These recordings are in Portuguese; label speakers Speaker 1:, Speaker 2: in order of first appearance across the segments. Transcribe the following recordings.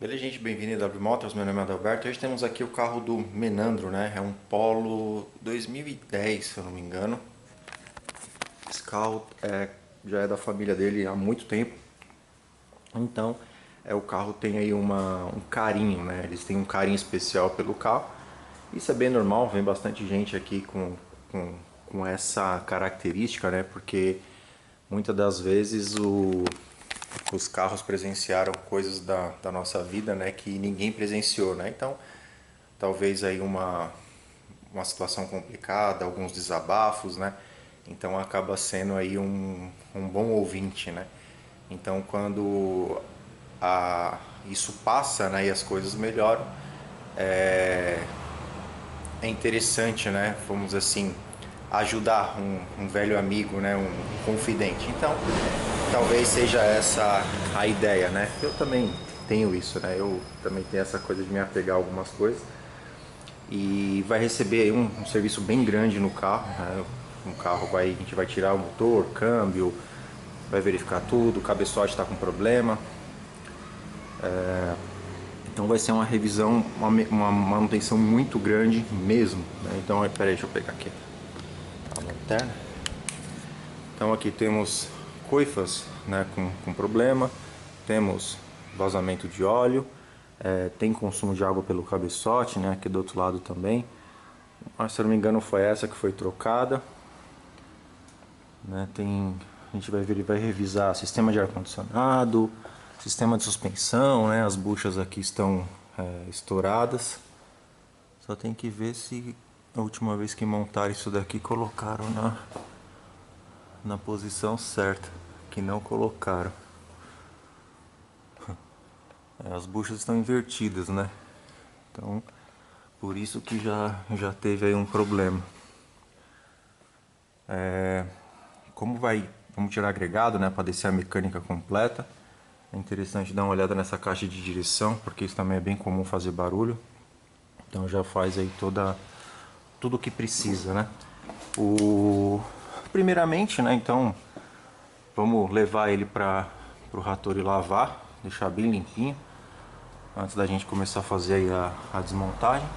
Speaker 1: Beleza, gente? Bem-vindo a W Motors, meu nome é Adalberto. Hoje temos aqui o carro do Menandro, né? É um Polo 2010, se eu não me engano. Esse carro já é da família dele há muito tempo. Então, o carro tem aí um carinho, né? Eles têm um carinho especial pelo carro. Isso é bem normal, vem bastante gente aqui com essa característica, né? Porque muitas das vezes os carros presenciaram coisas da nossa vida, né, que ninguém presenciou, né? Então, talvez aí uma situação complicada, alguns desabafos, né? Então acaba sendo aí um bom ouvinte, né? Então quando isso passa, né, e as coisas melhoram, é interessante, né? Vamos assim, ajudar um velho amigo, né? Um confidente. Então, talvez seja essa a ideia, né? Eu também tenho isso, né? Eu também tenho essa coisa de me apegar a algumas coisas. E vai receber aí um serviço bem grande no carro, né? Um carro a gente vai tirar o motor, câmbio, vai verificar tudo, o cabeçote está com problema. Então vai ser uma revisão, uma manutenção muito grande mesmo, né? Então, peraí, deixa eu pegar aqui a lanterna. Então aqui temos coifas, né, com problema, temos vazamento de óleo, tem consumo de água pelo cabeçote, né, aqui do outro lado também. Mas, se eu não me engano foi essa que foi trocada, né? A gente vai revisar sistema de ar-condicionado, sistema de suspensão, né? As buchas aqui estão estouradas. Só tem que ver se a última vez que montaram isso daqui colocaram na posição certa, que não colocaram. As buchas estão invertidas, né? Então, por isso que já teve aí um problema. Vamos tirar agregado, né, para descer a mecânica completa. É interessante dar uma olhada nessa caixa de direção, porque isso também é bem comum fazer barulho. Então já faz aí tudo o que precisa, né? Primeiramente, né, então vamos levar ele para o Hattori lavar, deixar bem limpinho, antes da gente começar a fazer aí a desmontagem,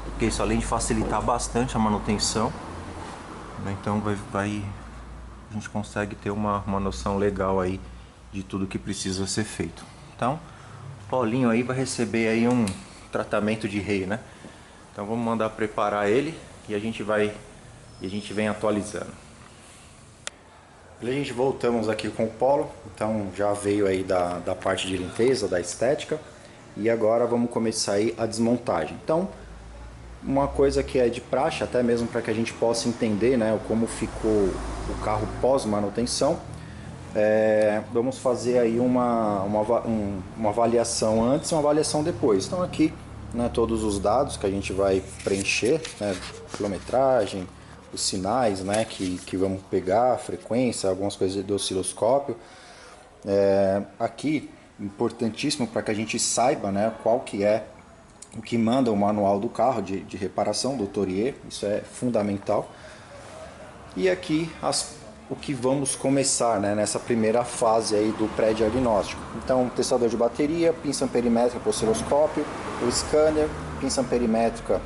Speaker 1: porque isso, além de facilitar bastante a manutenção, né, então a gente consegue ter uma noção legal aí de tudo que precisa ser feito. Então, o Paulinho aí vai receber aí um tratamento de rei, né? Então vamos mandar preparar ele e a gente vem atualizando. A gente voltamos aqui com o Polo, então já veio aí da parte de limpeza, da estética, e agora vamos começar aí a desmontagem. Então, uma coisa que é de praxe, até mesmo para que a gente possa entender, né, como ficou o carro pós-manutenção, vamos fazer aí uma avaliação antes e uma avaliação depois. Então aqui, né, todos os dados que a gente vai preencher, né, quilometragem, os sinais, né, que vamos pegar, a frequência, algumas coisas do osciloscópio. Aqui, importantíssimo para que a gente saiba, né, qual que é o que manda o manual do carro de reparação do Tourier, isso é fundamental. E aqui o que vamos começar, né, nessa primeira fase aí do pré-diagnóstico. Então, testador de bateria, pinça amperimétrica para o osciloscópio, o scanner, pinça amperimétrica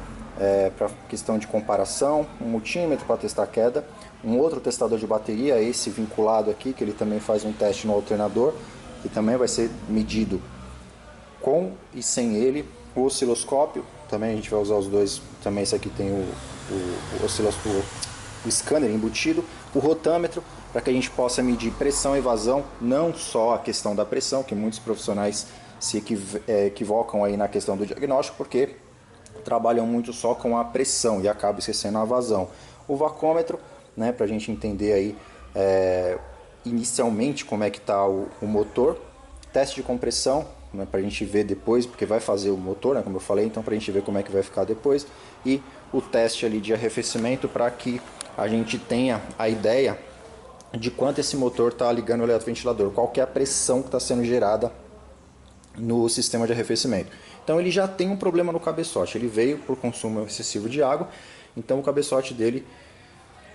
Speaker 1: para questão de comparação, um multímetro para testar a queda, um outro testador de bateria, esse vinculado aqui, que ele também faz um teste no alternador, que também vai ser medido com e sem ele. O osciloscópio, também a gente vai usar os dois, também esse aqui tem o scanner embutido, o rotâmetro, para que a gente possa medir pressão e vazão, não só a questão da pressão, que muitos profissionais se equivocam aí na questão do diagnóstico, porque trabalham muito só com a pressão e acabam esquecendo a vazão. O vacômetro, né, para a gente entender aí inicialmente como é que está o motor, teste de compressão, né, para a gente ver depois, porque vai fazer o motor, né, como eu falei, então para a gente ver como é que vai ficar depois, e o teste ali de arrefecimento para que a gente tenha a ideia de quanto esse motor está ligando o eletroventilador, qual que é a pressão que está sendo gerada no sistema de arrefecimento. Então ele já tem um problema no cabeçote, ele veio por consumo excessivo de água, então o cabeçote dele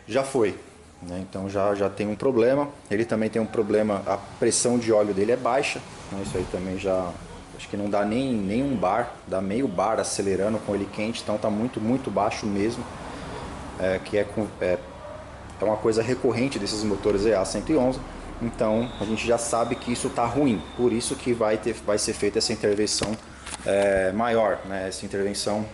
Speaker 1: já foi, né? Então já tem um problema. Ele também tem um problema, a pressão de óleo dele é baixa, né? Isso aí também já acho que não dá nem um bar, dá meio bar acelerando com ele quente, então tá muito baixo mesmo, que é uma coisa recorrente desses motores EA111. Então a gente já sabe que isso está ruim, por isso que vai ser feita essa intervenção maior, né? Essa intervenção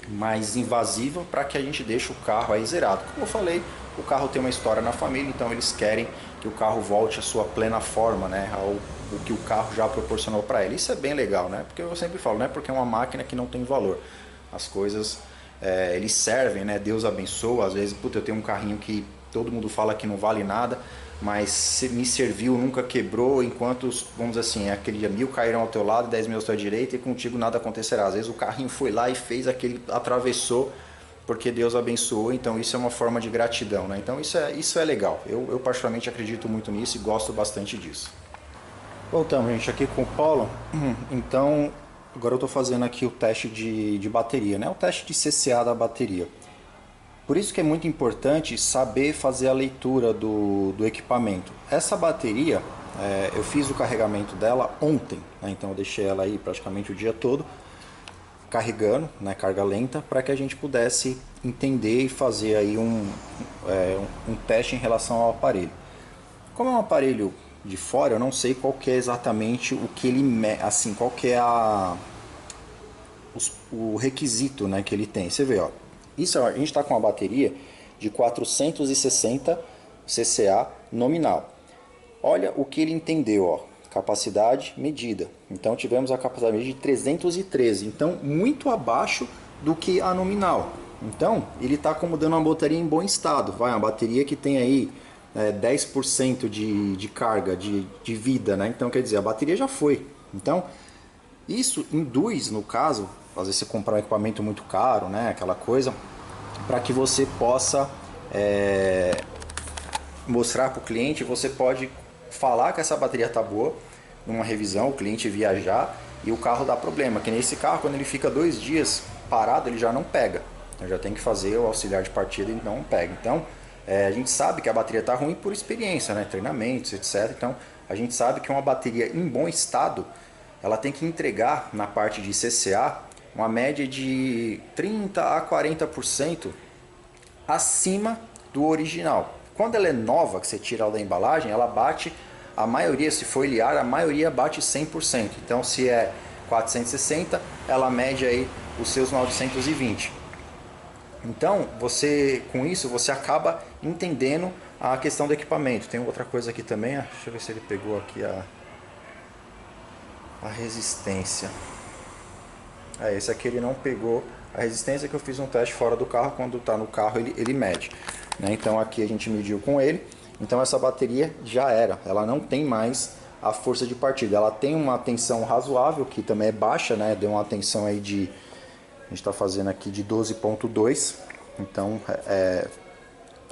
Speaker 1: mais invasiva, para que a gente deixe o carro aí zerado. Como eu falei, o carro tem uma história na família, então eles querem que o carro volte à sua plena forma, né? O que o carro já proporcionou para ele. Isso é bem legal, né? Porque eu sempre falo, né? Porque é uma máquina que não tem valor. As coisas, eles servem, né? Deus abençoa. Às vezes, puta, eu tenho um carrinho que todo mundo fala que não vale nada, mas me serviu, nunca quebrou, enquanto, vamos dizer assim, aquele dia 1000 cairão ao teu lado, 10.000 à tua direita, e contigo nada acontecerá. Às vezes o carrinho foi lá e fez aquele, atravessou, porque Deus abençoou. Então isso é uma forma de gratidão, né? Então isso é legal. Eu particularmente acredito muito nisso e gosto bastante disso. Voltamos, gente, aqui com o Paulo. Então agora eu estou fazendo aqui o teste de bateria, né? O teste de CCA da bateria. Por isso que é muito importante saber fazer a leitura do equipamento. Essa bateria, eu fiz o carregamento dela ontem, né? Então eu deixei ela aí praticamente o dia todo carregando, né, carga lenta, para que a gente pudesse entender e fazer aí um teste em relação ao aparelho. Como é um aparelho de fora, eu não sei qual que é exatamente o que ele assim, qual que é o requisito, né, que ele tem. Você vê, ó, isso, a gente está com uma bateria de 460 cca nominal. Olha o que ele entendeu, ó, capacidade medida. Então tivemos a capacidade medida de 313, então muito abaixo do que a nominal. Então ele está como dando uma bateria em bom estado, vai, uma bateria que tem aí 10% de carga, de vida, né? Então quer dizer, a bateria já foi. Então isso induz, no caso, às vezes você comprar um equipamento muito caro, né, aquela coisa, para que você possa mostrar para o cliente. Você pode falar que essa bateria está boa numa revisão, o cliente viajar e o carro dá problema, que nesse carro, quando ele fica 2 dias parado, ele já não pega. Então já tem que fazer o auxiliar de partida, ele não pega. Então a gente sabe que a bateria está ruim por experiência, né, treinamentos, etc. Então a gente sabe que uma bateria em bom estado, ela tem que entregar na parte de CCA uma média de 30 a 40% acima do original. Quando ela é nova, que você tira ela da embalagem, ela bate, a maioria, se for Liar, a maioria bate 100%. Então se é 460, ela mede aí os seus 920. Então você, com isso, você acaba entendendo a questão do equipamento. Tem outra coisa aqui também, deixa eu ver se ele pegou aqui a resistência. Esse aqui ele não pegou a resistência, que eu fiz um teste fora do carro. Quando está no carro ele mede, né? Então aqui a gente mediu com ele. Então essa bateria já era, ela não tem mais a força de partida. Ela tem uma tensão razoável, que também é baixa, né? Deu uma tensão aí de, a gente está fazendo aqui de 12.2, então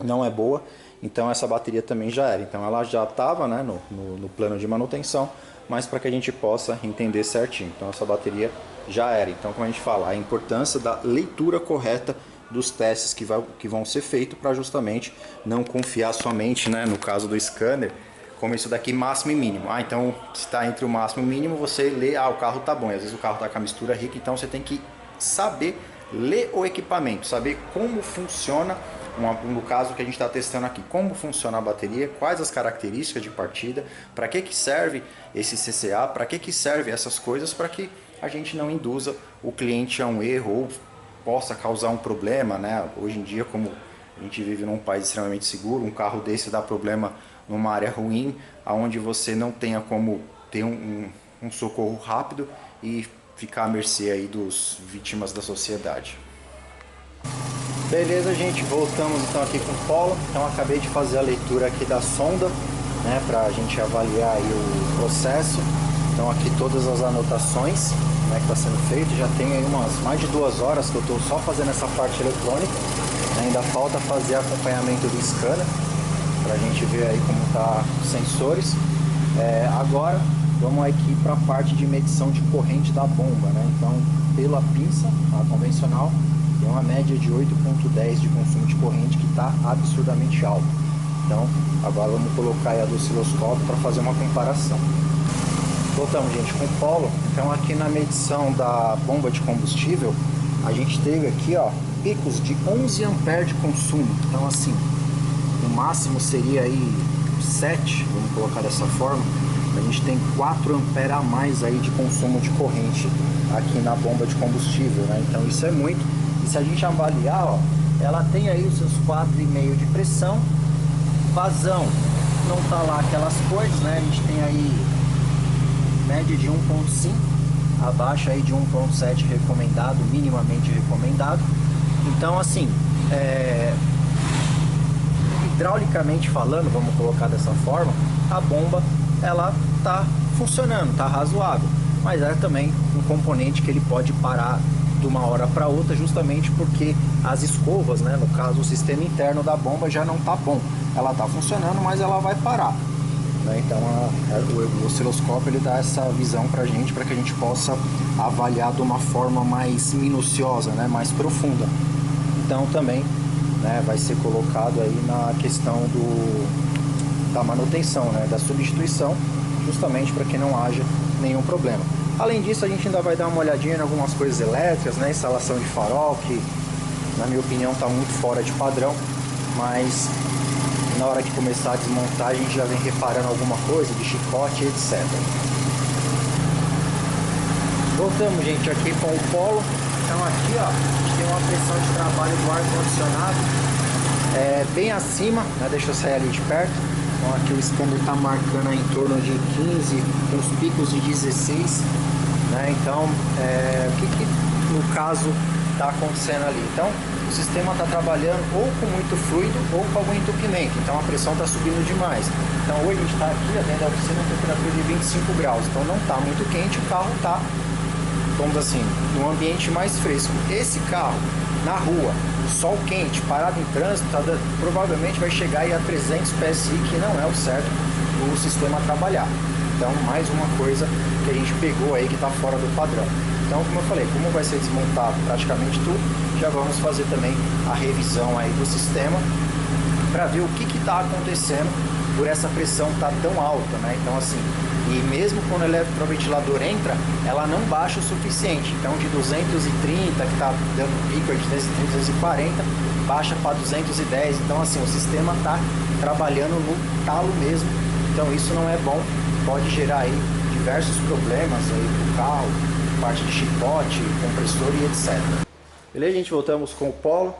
Speaker 1: não é boa. Então essa bateria também já era. Então ela já estava, né, no plano de manutenção, mas para que a gente possa entender certinho. Então essa bateria já era. Então, como a gente fala, a importância da leitura correta dos testes que vão ser feitos, para justamente não confiar somente, né, no caso do scanner, como isso daqui máximo e mínimo. Então se está entre o máximo e o mínimo, você lê, o carro tá bom, e às vezes o carro tá com a mistura rica. Então você tem que saber ler o equipamento, saber como funciona, no caso que a gente está testando aqui, como funciona a bateria, quais as características de partida, para que serve esse CCA, para que serve essas coisas, para que a gente não induza o cliente a um erro ou possa causar um problema, né? Hoje em dia, como a gente vive num país extremamente seguro, um carro desse dá problema numa área ruim, onde você não tenha como ter um socorro rápido e ficar à mercê aí dos vítimas da sociedade. Beleza, gente, voltamos então aqui com o Paulo. Então acabei de fazer a leitura aqui da sonda, né, para a gente avaliar aí o processo. Então aqui todas as anotações, né, que está sendo feito. Já tem aí mais de 2 horas que eu estou só fazendo essa parte eletrônica. Ainda falta fazer acompanhamento do scanner, para a gente ver aí como tá os sensores. Agora vamos aqui para a parte de medição de corrente da bomba, né? Então pela pinça, a convencional, tem uma média de 8.10 de consumo de corrente, que está absurdamente alto. Então agora vamos colocar aí a do osciloscópio para fazer uma comparação. Voltamos, gente, com o Polo. Então aqui na medição da bomba de combustível, a gente teve aqui, ó, picos de 11 amperes de consumo. Então assim, o máximo seria aí 7, vamos colocar dessa forma. A gente tem 4 amperes a mais aí de consumo de corrente aqui na bomba de combustível, né? Então isso é muito. E se a gente avaliar, ó, ela tem aí os seus 4,5 de pressão, vazão não tá lá aquelas coisas, né? A gente tem aí média de 1,5, abaixo aí de 1,7 recomendado, minimamente recomendado. Então assim, hidraulicamente falando, vamos colocar dessa forma, a bomba ela tá funcionando, tá razoável, mas é também um componente que ele pode parar de uma hora para outra, justamente porque as escovas, né, no caso o sistema interno da bomba já não tá bom, ela tá funcionando, mas ela vai parar, né? Então o osciloscópio ele dá essa visão pra gente, para que a gente possa avaliar de uma forma mais minuciosa, né, mais profunda. Então também, né, vai ser colocado aí na questão da manutenção, né, da substituição, justamente para que não haja nenhum problema. Além disso, a gente ainda vai dar uma olhadinha em algumas coisas elétricas, né, instalação de farol, que na minha opinião está muito fora de padrão, mas na hora que começar a desmontar a gente já vem reparando alguma coisa de chicote, etc. Voltamos, gente, aqui com o Polo. Então aqui, ó, a gente tem uma pressão de trabalho do ar-condicionado bem acima, né? Deixa eu sair ali de perto. Então aqui o scanner está marcando aí em torno de 15, com os picos de 16, né? Então, o que no caso está acontecendo ali? Então, o sistema está trabalhando ou com muito fluido ou com algum entupimento, então a pressão está subindo demais. Então hoje a gente está aqui dentro da oficina com temperatura de 25 graus, então não está muito quente, o carro está, vamos assim, num ambiente mais fresco. Esse carro na rua, sol quente, parado em trânsito, provavelmente vai chegar aí a 300 PSI, que não é o certo o sistema trabalhar. Então mais uma coisa que a gente pegou aí que está fora do padrão. Então, como eu falei, como vai ser desmontado praticamente tudo, já vamos fazer também a revisão aí do sistema para ver o que está acontecendo por essa pressão estar tão alta, né? Então assim, e mesmo quando o eletroventilador entra, ela não baixa o suficiente. Então de 230, que está dando pico de 240, baixa para 210. Então assim, o sistema está trabalhando no talo mesmo. Então isso não é bom, pode gerar aí diversos problemas aí pro carro, parte de chicote, compressor e etc. Beleza, gente? Voltamos com o Polo.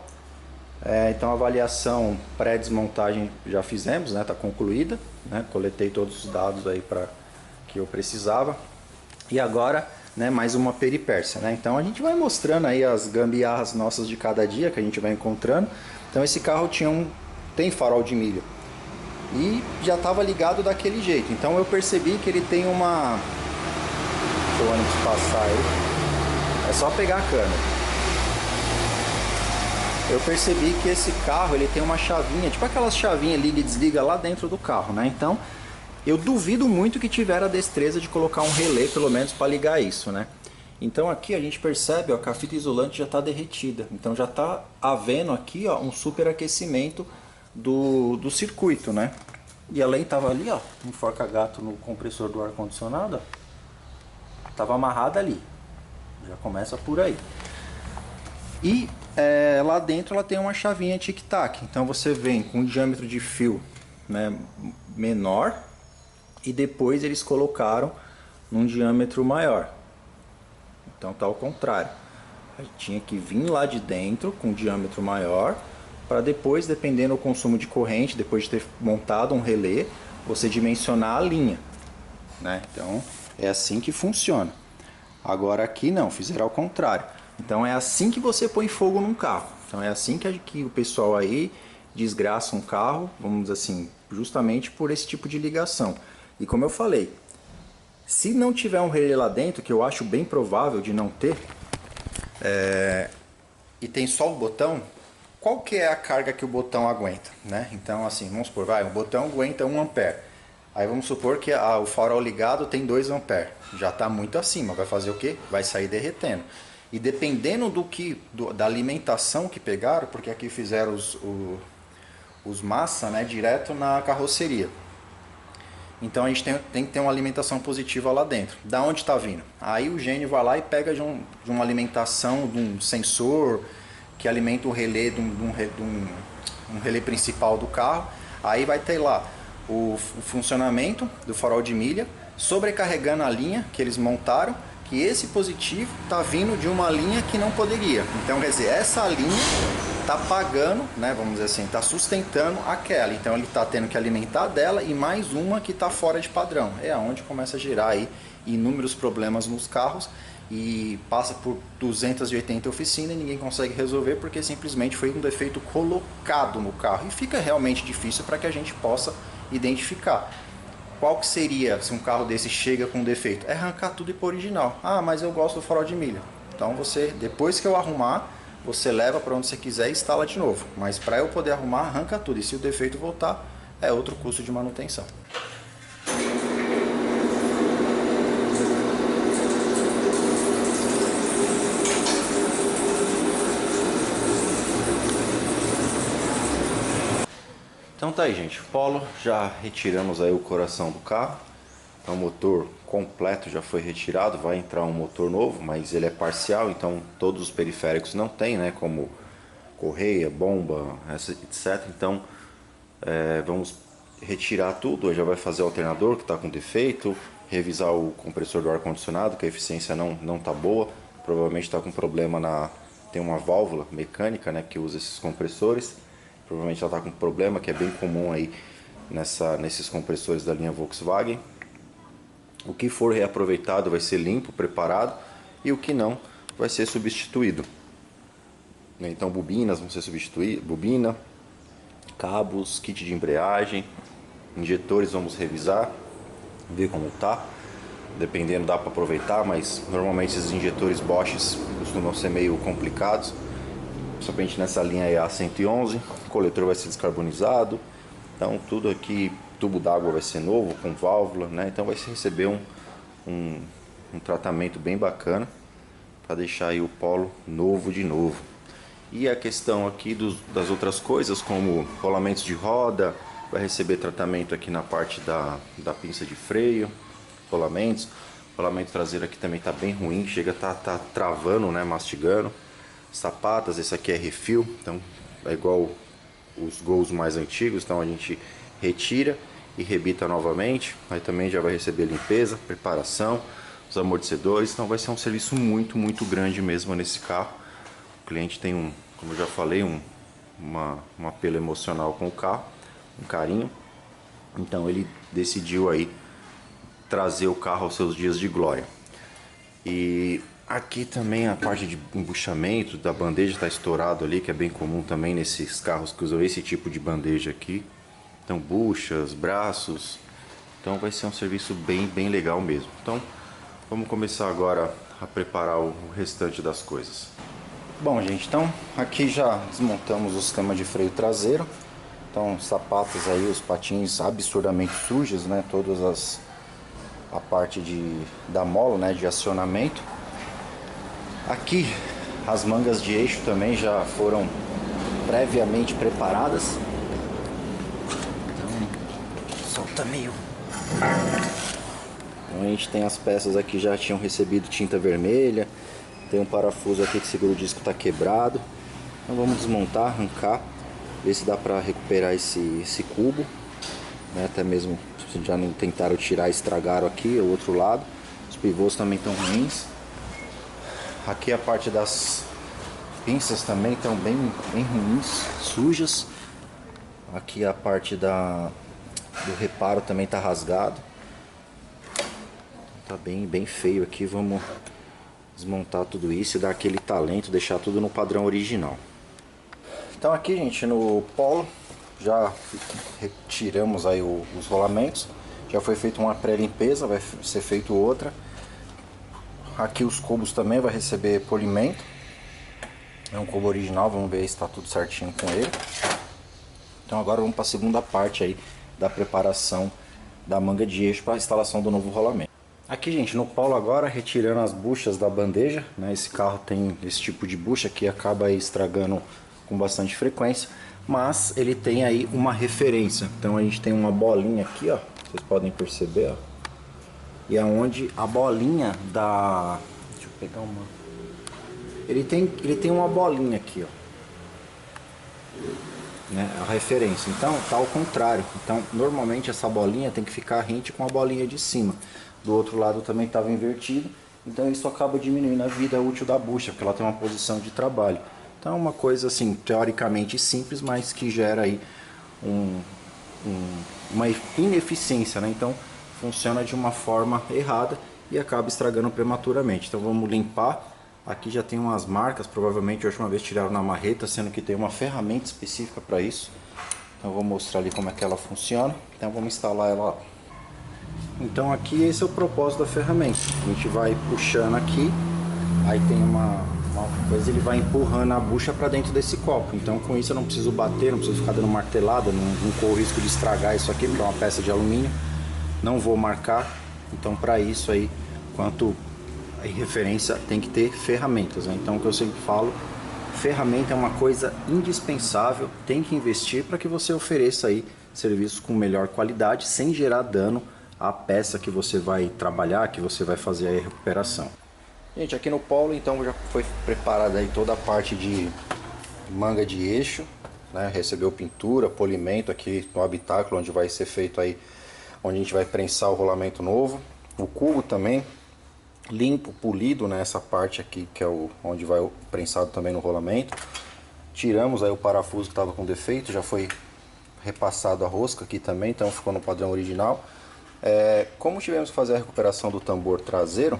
Speaker 1: Então a avaliação pré-desmontagem já fizemos, né? Tá concluída, né? Coletei todos os dados aí para que eu precisava. E agora, né, mais uma peripécia, né? Então a gente vai mostrando aí as gambiarras nossas de cada dia que a gente vai encontrando. Então esse carro tem farol de milho e já estava ligado daquele jeito. Então eu percebi que ele tem uma... Deixa o ônibus passar aí. É só pegar a câmera. Eu percebi que esse carro ele tem uma chavinha, tipo aquelas chavinhas liga e desliga lá dentro do carro, né? Então eu duvido muito que tiver a destreza de colocar um relé, pelo menos, para ligar isso, né? Então aqui a gente percebe, ó, que a fita isolante já está derretida. Então já está havendo aqui, ó, um superaquecimento do circuito, né? E além estava ali, ó, um forca-gato no compressor do ar-condicionado, estava amarrada ali. Já começa por aí. E lá dentro ela tem uma chavinha tic-tac. Então você vem com um diâmetro de fio, né, menor, e depois eles colocaram num diâmetro maior. Então tá ao contrário. A gente tinha que vir lá de dentro com um diâmetro maior, para depois, dependendo do consumo de corrente, depois de ter montado um relé, você dimensionar a linha, né? Então é assim que funciona. Agora aqui não, fizeram ao contrário. Então é assim que você põe fogo num carro. Então é assim que o pessoal aí desgraça um carro, vamos dizer assim, justamente por esse tipo de ligação. E como eu falei, se não tiver um relé lá dentro, que eu acho bem provável de não ter, e tem só o botão, qual que é a carga que o botão aguenta, né? Então assim, vamos supor, o botão aguenta 1 ampere. Aí vamos supor que o farol ligado tem 2 ampere. Já está muito acima, vai fazer o quê? Vai sair derretendo. E dependendo da alimentação que pegaram, porque aqui fizeram os massa, né, direto na carroceria. Então a gente tem que ter uma alimentação positiva lá dentro. Da onde está vindo? Aí o gênio vai lá e pega de uma alimentação, de um sensor que alimenta o relé um relé principal do carro. Aí vai ter lá o funcionamento do farol de milha, sobrecarregando a linha que eles montaram, que esse positivo está vindo de uma linha que não poderia. Então quer dizer, essa linha está pagando, né, vamos dizer assim, está sustentando aquela. Então ele está tendo que alimentar dela e mais uma que está fora de padrão. É onde começa a gerar aí inúmeros problemas nos carros e passa por 280 oficinas e ninguém consegue resolver porque simplesmente foi um defeito colocado no carro. E fica realmente difícil para que a gente possa identificar. Qual que seria se um carro desse chega com defeito? É arrancar tudo e pôr original. Ah, mas eu gosto do farol de milha. Então você, depois que eu arrumar, você leva para onde você quiser e instala de novo. Mas para eu poder arrumar, arranca tudo. E se o defeito voltar, é outro custo de manutenção. Então tá aí, gente, Polo, já retiramos aí o coração do carro. Então, o motor completo já foi retirado, vai entrar um motor novo, mas ele é parcial, então todos os periféricos não tem, né, como correia, bomba, etc. Então vamos retirar tudo, já vai fazer o alternador que está com defeito, revisar o compressor do ar-condicionado, que a eficiência não está boa, provavelmente está com problema tem uma válvula mecânica, né, que usa esses compressores. Provavelmente ela está com problema, que é bem comum aí nesses compressores da linha Volkswagen. O que for reaproveitado vai ser limpo, preparado, e o que não vai ser substituído. Então bobinas vão ser substituídas, bobina, cabos, kit de embreagem, injetores vamos revisar, ver como tá. Dependendo dá para aproveitar, mas normalmente esses injetores Bosch costumam ser meio complicados. Principalmente nessa linha EA111, o coletor vai ser descarbonizado, então tudo aqui, tubo d'água vai ser novo, com válvula, né? Então vai receber um tratamento bem bacana, para deixar aí o Polo novo de novo. E a questão aqui das outras coisas, como rolamentos de roda, vai receber tratamento aqui na parte da pinça de freio, rolamentos. O rolamento traseiro aqui também está bem ruim, chega a tá travando, né, mastigando. Sapatas, esse aqui é refil, então é igual os Gols mais antigos, então a gente retira e rebita novamente. Aí também já vai receber limpeza, preparação, os amortecedores, então vai ser um serviço muito grande mesmo nesse carro. O cliente tem como eu já falei, um apelo emocional com o carro, um carinho, então ele decidiu aí trazer o carro aos seus dias de glória. E aqui também a parte de embuchamento da bandeja está estourado ali, que é bem comum também nesses carros que usam esse tipo de bandeja aqui. Então buchas, braços, então vai ser um serviço bem legal mesmo. Então vamos começar agora a preparar o restante das coisas. Bom, gente, então aqui já desmontamos o sistema de freio traseiro. Então sapatos aí, os patins absurdamente sujos, né? A parte da mola, né, de acionamento. Aqui as mangas de eixo também já foram previamente preparadas. Então solta meio. Então a gente tem as peças aqui já tinham recebido tinta vermelha. Tem um parafuso aqui que segura o disco, está quebrado. Então vamos desmontar, arrancar, ver se dá para recuperar esse cubo, né? Até mesmo se já não tentaram tirar, estragaram aqui o outro lado. Os pivôs também estão ruins. Aqui a parte das pinças também estão bem ruins, sujas. Aqui a parte do reparo também está rasgado. Tá bem feio aqui. Vamos desmontar tudo isso e dar aquele talento, deixar tudo no padrão original. Então aqui, gente, no Polo já retiramos aí os rolamentos. Já foi feita uma pré-limpeza, vai ser feito outra. Aqui os cubos também vai receber polimento. É um cubo original, vamos ver se está tudo certinho com ele. Então agora vamos para a segunda parte aí da preparação da manga de eixo para a instalação do novo rolamento. Aqui, gente, no Polo agora, retirando as buchas da bandeja, né? Esse carro tem esse tipo de bucha que acaba aí estragando com bastante frequência, mas ele tem aí uma referência. Então a gente tem uma bolinha aqui, ó, vocês podem perceber, ó. E aonde a bolinha da... Deixa eu pegar uma... Ele tem uma bolinha aqui, ó. Né, a referência, então tá ao contrário. Então normalmente essa bolinha tem que ficar rente com a bolinha de cima. Do outro lado também estava invertido, então isso acaba diminuindo a vida útil da bucha, porque ela tem uma posição de trabalho. Então é uma coisa assim, teoricamente simples, mas que gera aí uma ineficiência, né? Então funciona de uma forma errada e acaba estragando prematuramente. Então vamos limpar. Aqui já tem umas marcas, provavelmente a última vez tiraram na marreta, sendo que tem uma ferramenta específica para isso. Então eu vou mostrar ali como é que ela funciona. Então vamos instalar ela lá. Então aqui esse é o propósito da ferramenta. A gente vai puxando aqui, aí tem uma coisa, ele vai empurrando a bucha para dentro desse copo. Então com isso eu não preciso bater, não preciso ficar dando martelada, não corro o risco de estragar isso aqui, porque é uma peça de alumínio. Não vou marcar, então para isso aí, quanto em referência, tem que ter ferramentas, né? Então o que eu sempre falo, ferramenta é uma coisa indispensável, tem que investir para que você ofereça aí serviços com melhor qualidade, sem gerar dano à peça que você vai trabalhar, que você vai fazer aí a recuperação. Gente, aqui no Polo então já foi preparada aí toda a parte de manga de eixo, né? Recebeu pintura, polimento aqui no habitáculo, onde vai ser feito aí, onde a gente vai prensar o rolamento novo. O cubo também limpo, polido, né? Essa parte aqui que é onde vai o prensado também no rolamento. Tiramos aí o parafuso que estava com defeito, já foi repassado a rosca aqui também, então ficou no padrão original. Como tivemos que fazer a recuperação do tambor traseiro,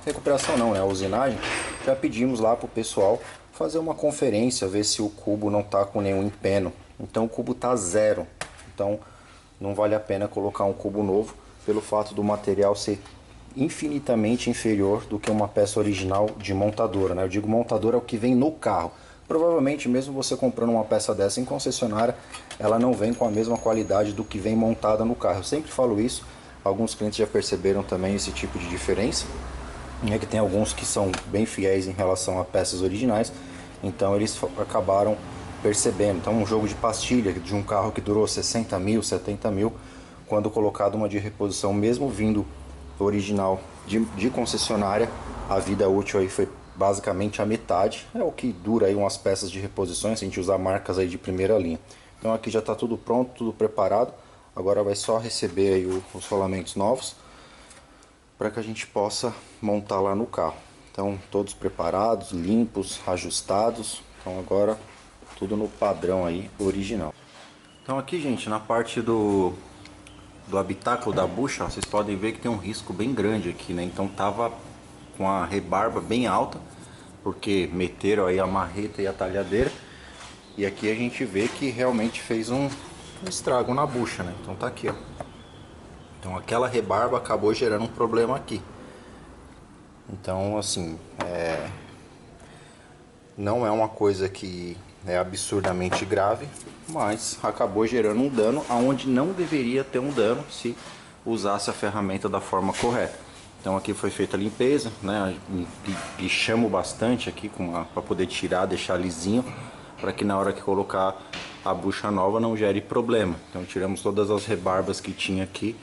Speaker 1: recuperação não, né? A usinagem, já pedimos lá para o pessoal fazer uma conferência, ver se o cubo não está com nenhum empeno. Então o cubo está zero, então não vale a pena colocar um cubo novo, pelo fato do material ser infinitamente inferior do que uma peça original de montadora, né? Eu digo montadora é o que vem no carro. Provavelmente mesmo você comprando uma peça dessa em concessionária, ela não vem com a mesma qualidade do que vem montada no carro. Eu sempre falo isso, alguns clientes já perceberam também esse tipo de diferença. É que tem alguns que são bem fiéis em relação a peças originais, então eles acabaram percebendo. Então um jogo de pastilha de um carro que durou 60 mil, 70 mil, quando colocado uma de reposição, mesmo vindo original de concessionária, a vida útil aí foi basicamente a metade. É o que dura aí umas peças de reposições, se a gente usar marcas aí de primeira linha. Então aqui já está tudo pronto, tudo preparado. Agora vai só receber aí os rolamentos novos para que a gente possa montar lá no carro. Então todos preparados, limpos, ajustados. Então agora tudo no padrão aí original. Então aqui, gente, na parte do habitáculo da bucha, ó, vocês podem ver que tem um risco bem grande aqui, né? Então tava com a rebarba bem alta, porque meteram aí a marreta e a talhadeira. E aqui a gente vê que realmente fez um estrago na bucha, né? Então tá aqui, ó. Então aquela rebarba acabou gerando um problema aqui. Então assim, não é uma coisa que é absurdamente grave, mas acabou gerando um dano aonde não deveria ter um dano se usasse a ferramenta da forma correta. Então aqui foi feita a limpeza, né? Lixamos bastante aqui para poder tirar, deixar lisinho, para que na hora que colocar a bucha nova não gere problema. Então tiramos todas as rebarbas que tinha aqui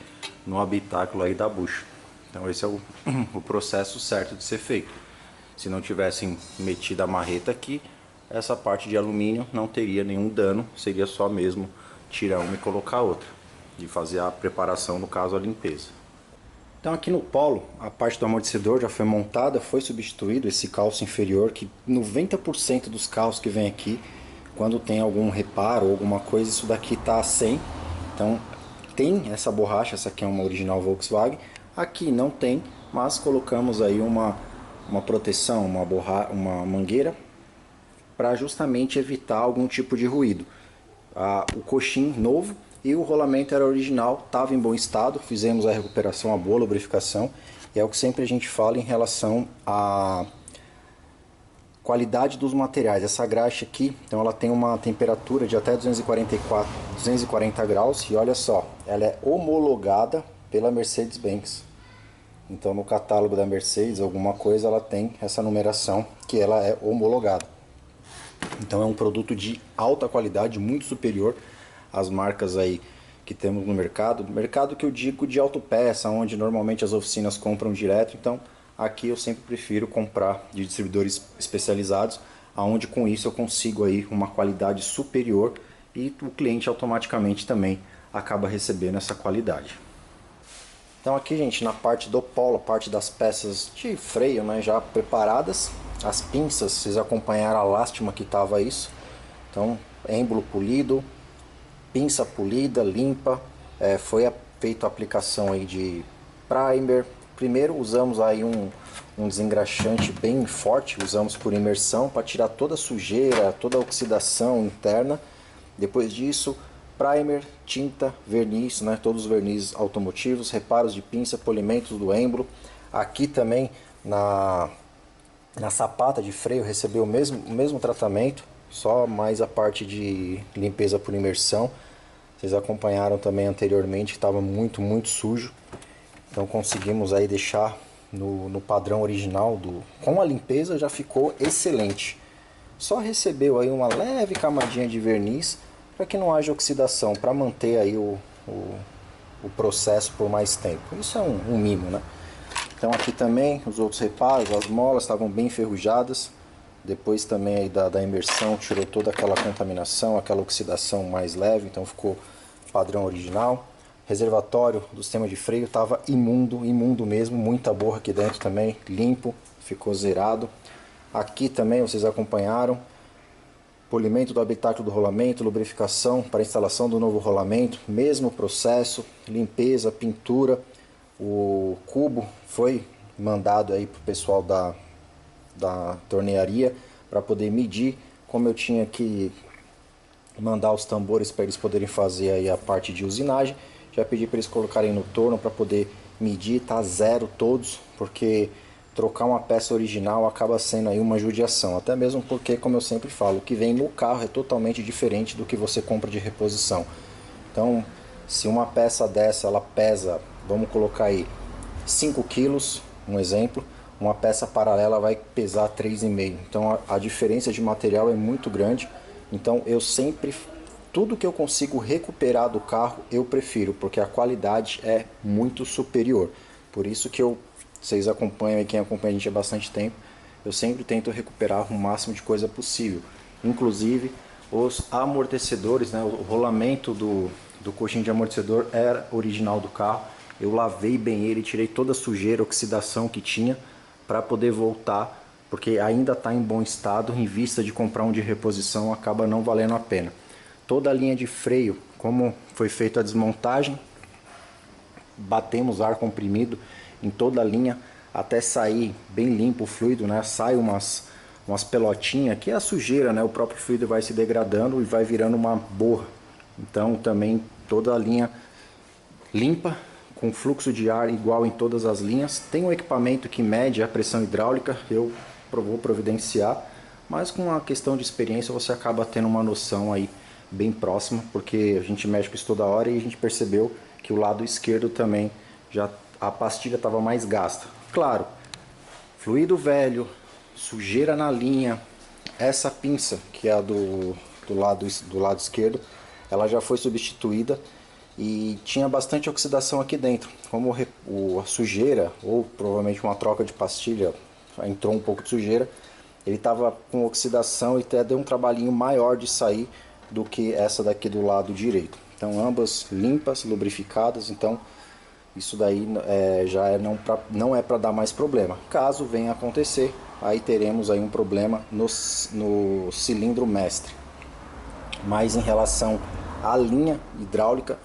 Speaker 1: no habitáculo aí da bucha. Então esse é o processo certo de ser feito. Se não tivessem metido a marreta aqui, essa parte de alumínio não teria nenhum dano, seria só mesmo tirar uma e colocar outra, e fazer a preparação, no caso a limpeza. Então aqui no Polo, a parte do amortecedor já foi montada, foi substituído esse calço inferior, que 90% dos carros que vem aqui, quando tem algum reparo ou alguma coisa, isso daqui tá sem. Então tem essa borracha, essa aqui é uma original Volkswagen, aqui não tem, mas colocamos aí uma proteção, uma mangueira, para justamente evitar algum tipo de ruído. O coxim novo e o rolamento era original, estava em bom estado, fizemos a recuperação, a boa lubrificação, e é o que sempre a gente fala em relação à qualidade dos materiais. Essa graxa aqui, então ela tem uma temperatura de até 240 graus, e olha só, ela é homologada pela Mercedes-Benz. Então no catálogo da Mercedes, alguma coisa, ela tem essa numeração que ela é homologada. Então é um produto de alta qualidade, muito superior às marcas aí
Speaker 2: que temos no mercado. Mercado que eu digo de autopeça, onde normalmente as oficinas compram direto. Então aqui eu sempre prefiro comprar de distribuidores especializados, aonde com isso eu consigo aí uma qualidade superior e o cliente automaticamente também acaba recebendo essa qualidade. Então aqui, gente, na parte do polo, a parte das peças de freio, né, já preparadas, as pinças, vocês acompanharam a lástima que estava isso. Então, êmbolo polido, pinça polida, limpa, foi feita a aplicação aí de primer. Primeiro usamos aí um desengraxante bem forte, usamos por imersão para tirar toda a sujeira, toda a oxidação interna. Depois disso, primer, tinta, verniz, né, todos os vernizes automotivos, reparos de pinça, polimentos do êmbolo. Aqui também na sapata de freio recebeu o mesmo tratamento, só mais a parte de limpeza por imersão. Vocês acompanharam também anteriormente que estava muito sujo. Então conseguimos aí deixar no padrão original, com a limpeza já ficou excelente. Só recebeu aí uma leve camadinha de verniz para que não haja oxidação, para manter aí o processo por mais tempo. Isso é um mimo, né? Então aqui também os outros reparos, as molas estavam bem enferrujadas. Depois também aí da imersão tirou toda aquela contaminação, aquela oxidação mais leve, então ficou padrão original. Reservatório do sistema de freio estava imundo mesmo, muita borra aqui dentro também, limpo, ficou zerado. Aqui também vocês acompanharam, polimento do habitáculo do rolamento, lubrificação para instalação do novo rolamento, mesmo processo, limpeza, pintura. O cubo foi mandado aí para o pessoal da tornearia para poder medir. Como eu tinha que mandar os tambores para eles poderem fazer aí a parte de usinagem, já pedi para eles colocarem no torno para poder medir, tá zero todos, porque trocar uma peça original acaba sendo aí uma judiação, até mesmo porque, como eu sempre falo, o que vem no carro é totalmente diferente do que você compra de reposição. Então, se uma peça dessa ela pesa, vamos colocar aí 5 quilos, um exemplo, uma peça paralela vai pesar 3,5. Então a diferença de material é muito grande. Então eu sempre, tudo que eu consigo recuperar do carro eu prefiro, porque a qualidade é muito superior. Por isso que vocês acompanham e quem acompanha a gente há bastante tempo, eu sempre tento recuperar o máximo de coisa possível. Inclusive os amortecedores, né, o rolamento do coxinho de amortecedor era original do carro. Eu lavei bem ele, tirei toda a sujeira, oxidação que tinha para poder voltar, porque ainda está em bom estado. Em vista de comprar um de reposição, acaba não valendo a pena. Toda a linha de freio, como foi feita a desmontagem, batemos ar comprimido em toda a linha até sair bem limpo o fluido, né? Sai umas pelotinhas, que é a sujeira, né? O próprio fluido vai se degradando e vai virando uma borra. Então também toda a linha limpa, com fluxo de ar igual em todas as linhas. Tem um equipamento que mede a pressão hidráulica, eu vou providenciar, mas com a questão de experiência você acaba tendo uma noção aí bem próxima, porque a gente mexe com isso toda hora e a gente percebeu que o lado esquerdo também já a pastilha estava mais gasta. Claro, fluido velho, sujeira na linha, essa pinça que é a do lado esquerdo, ela já foi substituída e tinha bastante oxidação aqui dentro. Como a sujeira, ou provavelmente uma troca de pastilha, entrou um pouco de sujeira, ele estava com oxidação e até deu um trabalhinho maior de sair do que essa daqui do lado direito. Então ambas limpas, lubrificadas, então isso daí já não é para dar mais problema. Caso venha a acontecer, aí teremos aí um problema no cilindro mestre. Mas em relação à linha hidráulica,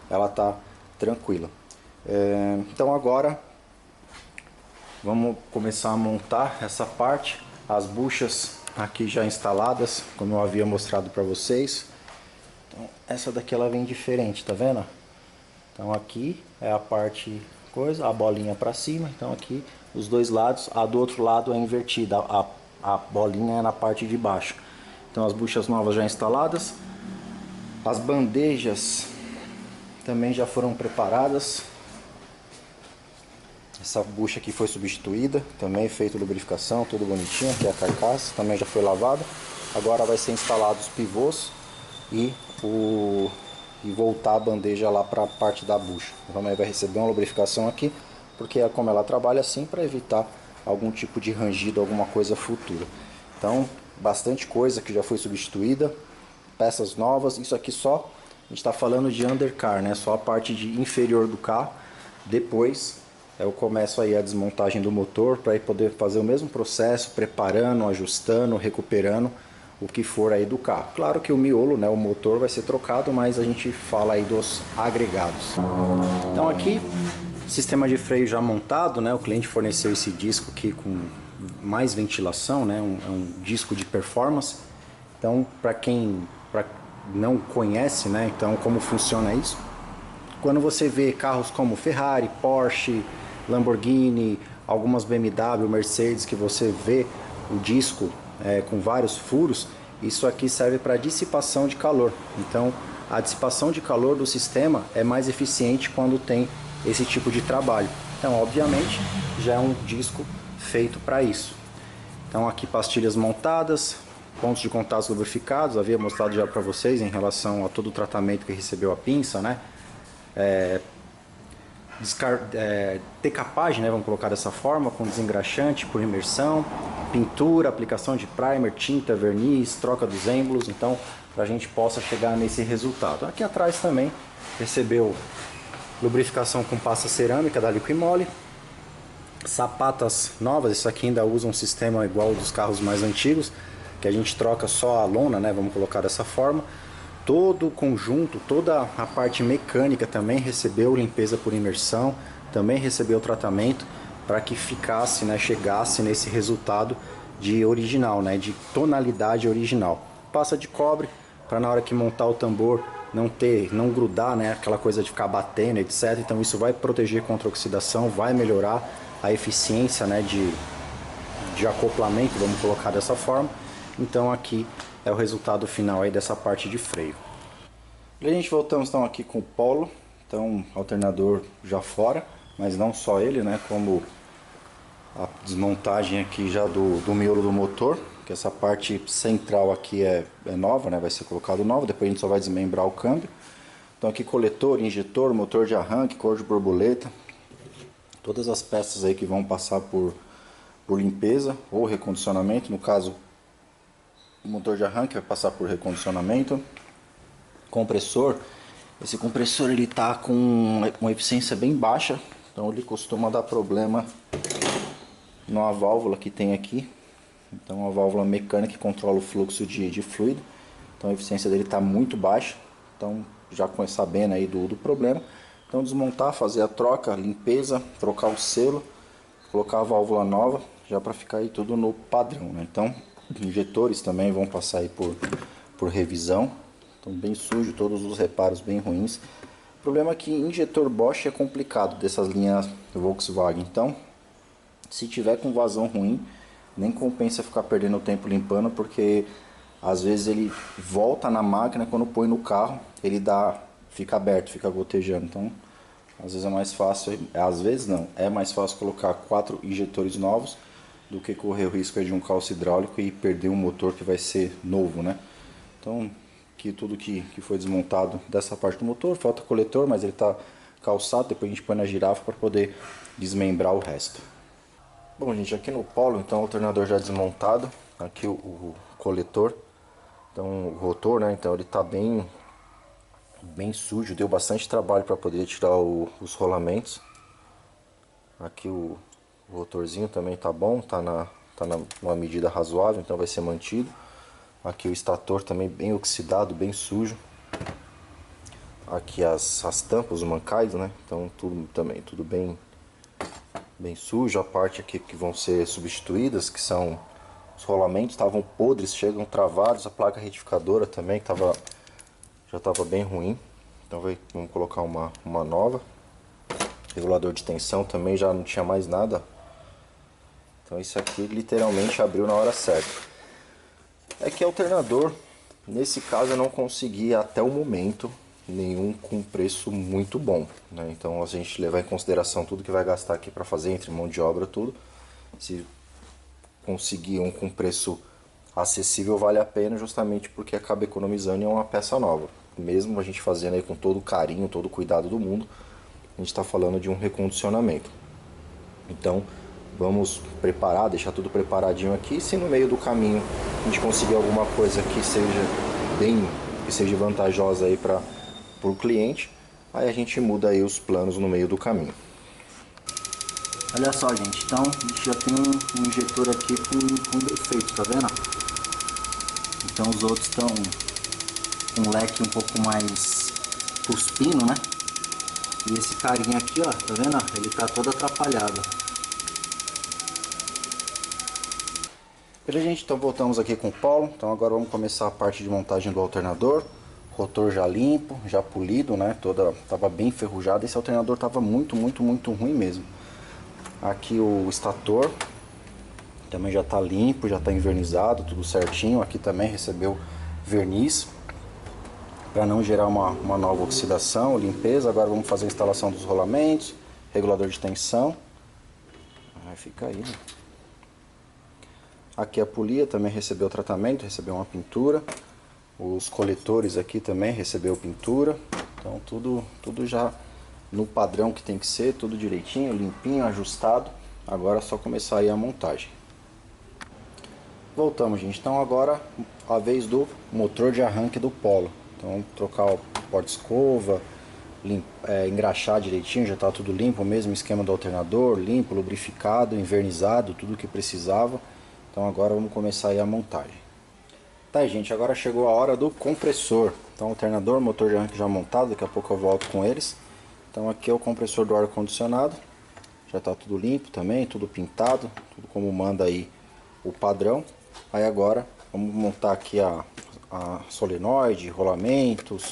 Speaker 2: ela está tranquila. Então agora vamos começar a montar essa parte. As buchas aqui já instaladas, como eu havia mostrado para vocês. Então essa daqui ela vem diferente, tá vendo? Então aqui é a parte a bolinha para cima. Então aqui os dois lados, a do outro lado é invertida, a bolinha é na parte de baixo. Então as buchas novas já instaladas, as bandejas também já foram preparadas. Essa bucha aqui foi substituída, também feita lubrificação, tudo bonitinho, aqui é a carcaça, também já foi lavada. Agora vai ser instalado os pivôs e e voltar a bandeja lá para a parte da bucha. Então vai receber uma lubrificação aqui, porque é como ela trabalha assim, para evitar algum tipo de rangido, alguma coisa futura. Então, bastante coisa que já foi substituída, peças novas. Isso aqui só, a gente está falando de undercar, né? Só a parte inferior do carro. Depois eu começo aí a desmontagem do motor para poder fazer o mesmo processo, preparando, ajustando, recuperando o que for aí do carro. Claro que o miolo, né, o motor vai ser trocado, mas a gente fala aí dos agregados. Então aqui, sistema de freio já montado, né? O cliente forneceu esse disco aqui com mais ventilação, né? É um disco de performance. Então, para quem não conhece, né? Então, como funciona isso? Quando você vê carros como Ferrari, Porsche, Lamborghini, algumas BMW, Mercedes, que você vê o disco com vários furos, isso aqui serve para dissipação de calor. Então, a dissipação de calor do sistema é mais eficiente quando tem esse tipo de trabalho. Então, obviamente, já é um disco feito para isso. Então, aqui pastilhas montadas, pontos de contato lubrificados, havia mostrado já para vocês em relação a todo o tratamento que recebeu a pinça, né? Decapagem, né? Vamos colocar dessa forma, com desengraxante por imersão, pintura, aplicação de primer, tinta, verniz, troca dos êmbolos, então para a gente possa chegar nesse resultado. Aqui atrás também recebeu lubrificação com pasta cerâmica da Liquimole, sapatas novas. Isso aqui ainda usa um sistema igual dos carros mais antigos, que a gente troca só a lona, né? Vamos colocar dessa forma. Todo o conjunto, toda a parte mecânica também recebeu limpeza por imersão, também recebeu tratamento para que ficasse, né, chegasse nesse resultado de original, né, de tonalidade original. Pasta de cobre para na hora que montar o tambor não grudar, né, aquela coisa de ficar batendo, etc. Então isso vai proteger contra a oxidação, vai melhorar a eficiência, né, de acoplamento, vamos colocar dessa forma. Então aqui é o resultado final aí dessa parte de freio. E a gente voltamos então aqui com o Polo, então alternador já fora, mas não só ele, né, como a desmontagem aqui já do miolo do motor, que essa parte central aqui é nova, né, vai ser colocado nova, depois a gente só vai desmembrar o câmbio. Então aqui coletor, injetor, motor de arranque, cor de borboleta, todas as peças aí que vão passar por limpeza ou recondicionamento, no caso o motor de arranque vai passar por recondicionamento. Compressor, esse compressor ele tá com uma eficiência bem baixa, então ele costuma dar problema numa válvula que tem aqui. Então uma válvula mecânica que controla o fluxo de fluido, então a eficiência dele está muito baixa. Então já sabendo aí do problema, então desmontar, fazer a troca, limpeza, trocar o selo, colocar a válvula nova, já para ficar aí tudo no padrão, né? Então injetores também vão passar aí por revisão, estão bem sujo, todos os reparos bem ruins. O problema é que injetor Bosch é complicado dessas linhas Volkswagen, então se tiver com vazão ruim, nem compensa ficar perdendo tempo limpando, porque às vezes ele volta na máquina, quando põe no carro ele fica aberto, fica gotejando. Então às vezes é mais fácil, às vezes não, é mais fácil colocar 4 injetores novos do que correr o risco de um calço hidráulico e perder um motor que vai ser novo, né? Então aqui tudo que foi desmontado dessa parte do motor, falta coletor, mas ele está calçado, depois a gente põe na girafa para poder desmembrar o resto. Bom, gente, aqui no Polo, então o alternador já desmontado, aqui o coletor, então o rotor, né, então ele está bem sujo, deu bastante trabalho para poder tirar os rolamentos. Aqui o rotorzinho também tá bom, tá numa medida razoável, então vai ser mantido. Aqui o estator também bem oxidado, bem sujo. Aqui as tampas, os mancais, né, então tudo bem sujo. A parte aqui que vão ser substituídas, que são os rolamentos, estavam podres, chegam travados. A placa retificadora também que já estava bem ruim, então vamos colocar uma nova. Regulador de tensão também já não tinha mais nada, então isso aqui literalmente abriu na hora certa. É que alternador, nesse caso eu não consegui até o momento nenhum com preço muito bom, né? Então a gente levar em consideração tudo que vai gastar aqui para fazer, entre mão de obra, tudo, se conseguir com preço acessível vale a pena, justamente porque acaba economizando em uma peça nova. mesmo a gente fazendo aí com todo o carinho, todo o cuidado do mundo, a gente está falando de um recondicionamento. Então vamos preparar, deixar tudo preparadinho aqui. Se no meio do caminho a gente conseguir alguma coisa que seja vantajosa aí para o cliente, aí a gente muda aí os planos no meio do caminho. Olha só, gente, então a gente já tem um injetor aqui com defeito, tá vendo? Então os outros estão com um leque um pouco mais cuspindo, né? E esse carinha aqui, ó, tá vendo? Ele tá todo atrapalhado. Beleza, gente, então voltamos aqui com o Paulo. Então agora vamos começar a parte de montagem do alternador. Rotor já limpo, já polido, né? Tava bem enferrujado. Esse alternador tava muito ruim mesmo. Aqui o estator também já tá limpo, já tá envernizado, tudo certinho. Aqui também recebeu verniz para não gerar uma nova oxidação, limpeza. Agora vamos fazer a instalação dos rolamentos, regulador de tensão. Aí fica aí, né? Aqui a polia também recebeu tratamento, recebeu uma pintura. Os coletores aqui também recebeu pintura. Então tudo já no padrão que tem que ser, tudo direitinho, limpinho, ajustado. Agora é só começar aí a montagem. Voltamos, gente. Então agora a vez do motor de arranque do Polo. Então trocar o porta-escova, engraxar direitinho, já está tudo limpo, o mesmo esquema do alternador, limpo, lubrificado, invernizado, tudo o que precisava. Então agora vamos começar aí a montagem. Tá, gente, agora chegou a hora do compressor. Então alternador, motor de arranque já montado, daqui a pouco eu volto com eles. Então aqui é o compressor do ar-condicionado, já está tudo limpo também, tudo pintado, tudo como manda aí o padrão. Aí agora vamos montar aqui a solenoide, rolamentos,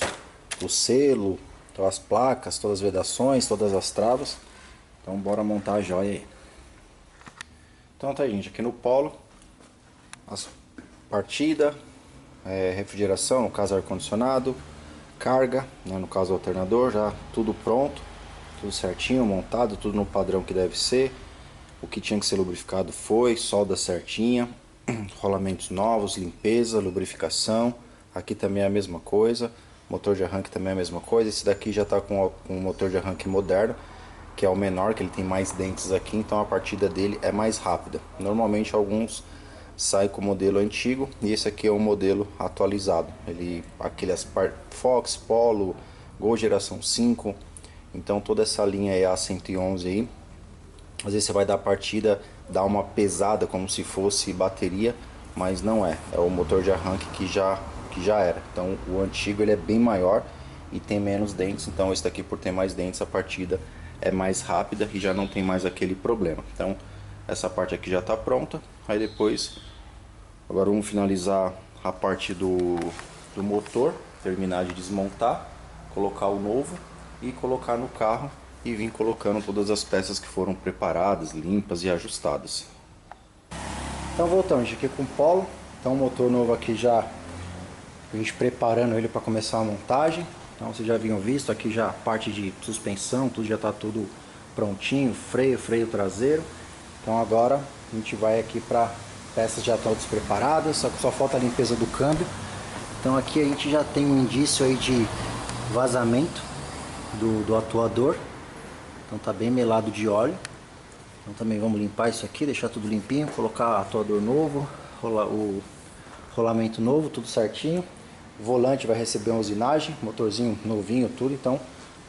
Speaker 2: o selo, então as placas, todas as vedações, todas as travas. Então bora montar a joia aí. Então tá, gente, aqui no Polo, as partida, refrigeração, no caso ar-condicionado, carga, né, no caso alternador, já tudo pronto, tudo certinho, montado, tudo no padrão que deve ser. O que tinha que ser lubrificado foi, solda certinha, rolamentos novos, limpeza, lubrificação. Aqui também é a mesma coisa, motor de arranque também é a mesma coisa. Esse daqui já está com um motor de arranque moderno, que é o menor, que ele tem mais dentes aqui, então a partida dele é mais rápida. Normalmente alguns sai com o modelo antigo e esse aqui é o modelo atualizado. Aqueles Fox, Polo, Gol geração 5, então toda essa linha é A111 aí. Às vezes você vai dar partida, dá uma pesada como se fosse bateria, mas não é. É o motor de arranque que já era. Então o antigo ele é bem maior e tem menos dentes, então esse daqui, por ter mais dentes, a partida é mais rápida e já não tem mais aquele problema. Então essa parte aqui já está pronta. Aí depois, agora vamos finalizar a parte do motor, terminar de desmontar, colocar o novo e colocar no carro e vir colocando todas as peças que foram preparadas, limpas e ajustadas. Então voltamos aqui com o Polo. Então o motor novo aqui já, a gente preparando ele para começar a montagem. Então vocês já haviam visto aqui já a parte de suspensão, tudo já está tudo prontinho, freio traseiro. Então agora a gente vai aqui para peças já todas preparadas, só falta a limpeza do câmbio. Então aqui a gente já tem um indício aí de vazamento do atuador. Então tá bem melado de óleo. Então também vamos limpar isso aqui, deixar tudo limpinho, colocar atuador novo, o rolamento novo, tudo certinho. O volante vai receber uma usinagem, motorzinho novinho, tudo. Então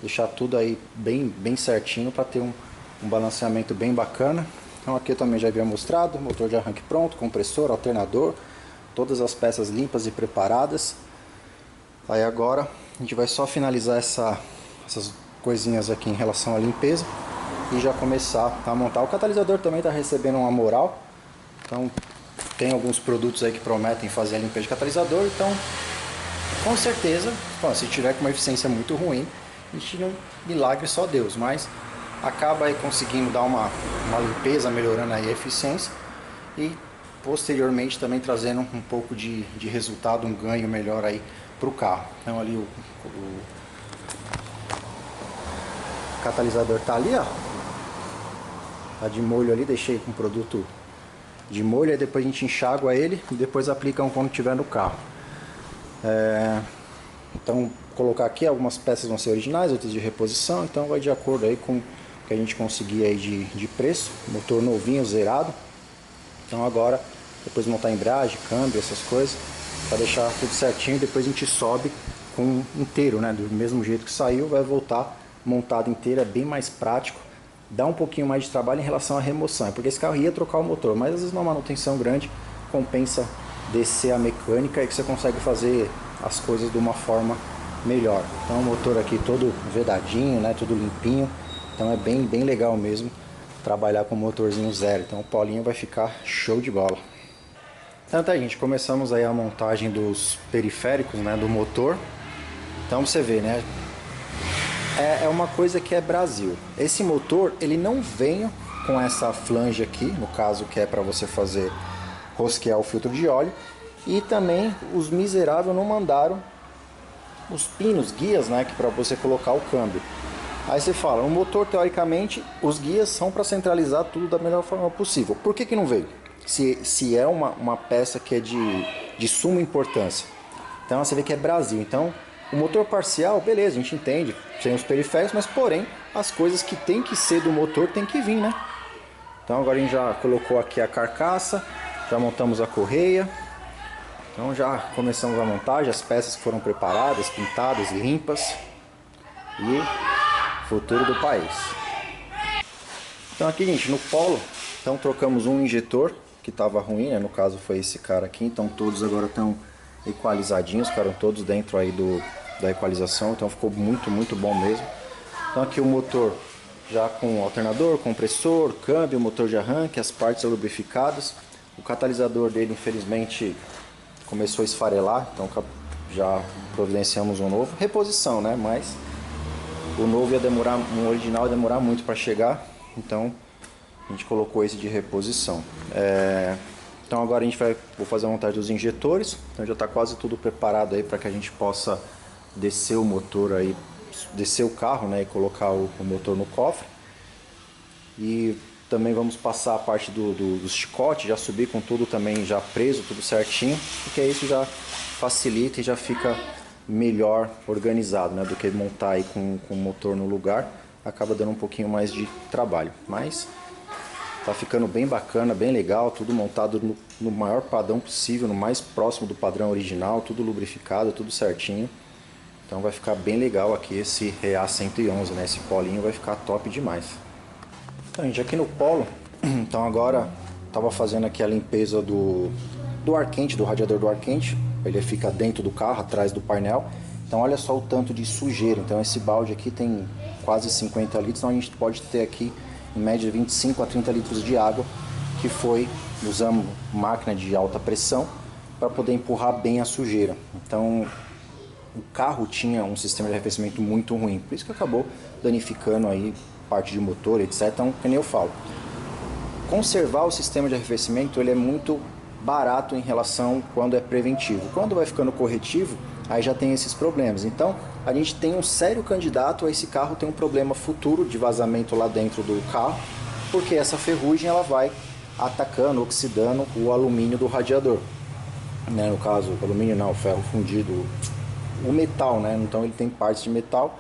Speaker 2: deixar tudo aí bem certinho para ter um balanceamento bem bacana. Então aqui eu também já havia mostrado, motor de arranque pronto, compressor, alternador, todas as peças limpas e preparadas. Aí agora a gente vai só finalizar essas coisinhas aqui em relação à limpeza e já começar a montar. O catalisador também está recebendo uma moral, então tem alguns produtos aí que prometem fazer a limpeza de catalisador, então com certeza, se tiver com uma eficiência muito ruim, a gente não milagre só Deus, mas acaba aí conseguindo dar uma limpeza, melhorando aí a eficiência e posteriormente também trazendo um pouco de resultado, um ganho melhor aí para o carro. Então ali o catalisador tá ali, ó, tá de molho ali, deixei com produto de molho, aí depois a gente enxágua ele e depois aplica quando tiver no carro. Então colocar aqui, algumas peças vão ser originais, outras de reposição, então vai de acordo aí com o que a gente conseguir aí de preço. Motor novinho, zerado. Então agora, depois montar embreagem, câmbio, essas coisas, para deixar tudo certinho, depois a gente sobe com inteiro, né? Do mesmo jeito que saiu, vai voltar montado inteiro, é bem mais prático. Dá um pouquinho mais de trabalho em relação à remoção, porque esse carro ia trocar o motor, mas às vezes numa manutenção grande compensa descer a mecânica e que você consegue fazer as coisas de uma forma melhor. Então o motor aqui todo vedadinho, né, tudo limpinho, então é bem legal mesmo trabalhar com um motorzinho zero. Então o Paulinho vai ficar show de bola. Então tá, gente, começamos aí a montagem dos periféricos, né, do motor. Então você vê, né, é uma coisa que é Brasil. Esse motor, ele não vem com essa flange aqui, no caso que é para você fazer rosquear o filtro de óleo. E também os miseráveis não mandaram os pinos, guias, né, que para você colocar o câmbio. Aí você fala, o motor teoricamente, os guias são para centralizar tudo da melhor forma possível. Por que não veio? Se é uma peça que é de suma importância. Então você vê que é Brasil. Então o motor parcial, beleza, a gente entende, tem os periféricos, mas porém as coisas que tem que ser do motor tem que vir, né? Então agora a gente já colocou aqui a carcaça, já montamos a correia. Então já começamos a montagem, as peças foram preparadas, pintadas, limpas. E futuro do país. Então aqui, gente, no Polo, então trocamos um injetor que estava ruim, né? No caso foi esse cara aqui, então todos agora estão equalizadinhos, ficaram todos dentro aí da equalização, então ficou muito bom mesmo. Então aqui o motor já com alternador, compressor, câmbio, motor de arranque, as partes lubrificadas. O catalisador dele infelizmente começou a esfarelar, então já providenciamos um novo. Reposição, né? Mas o novo ia demorar, o original ia demorar muito para chegar, então a gente colocou esse de reposição. Então agora a gente vou fazer a montagem dos injetores, então já está quase tudo preparado aí para que a gente possa descer o motor aí, descer o carro, né, e colocar o motor no cofre. E também vamos passar a parte dos chicotes, já subir com tudo também já preso, tudo certinho, porque isso já facilita e já fica melhor organizado, né, do que montar aí com o motor no lugar, acaba dando um pouquinho mais de trabalho, mas tá ficando bem bacana, bem legal, tudo montado no maior padrão possível, no mais próximo do padrão original, tudo lubrificado, tudo certinho. Então vai ficar bem legal aqui esse EA 111, né? Esse Polinho vai ficar top demais. Então, gente, aqui no Polo, então agora tava fazendo aqui a limpeza do ar quente, do radiador do ar quente. Ele fica dentro do carro, atrás do painel. Então olha só o tanto de sujeira. Então esse balde aqui tem quase 50 litros, então a gente pode ter aqui em média 25 a 30 litros de água, que usamos máquina de alta pressão para poder empurrar bem a sujeira. Então o carro tinha um sistema de arrefecimento muito ruim, por isso que acabou danificando aí parte de motor, etc. Então, que nem eu falo, conservar o sistema de arrefecimento ele é muito barato em relação quando é preventivo. Quando vai ficando corretivo, aí já tem esses problemas. Então a gente tem um sério candidato a esse carro ter um problema futuro de vazamento lá dentro do carro, porque essa ferrugem ela vai atacando, oxidando o alumínio do radiador, né? No caso, o alumínio não, o ferro fundido, o metal, né? Então ele tem partes de metal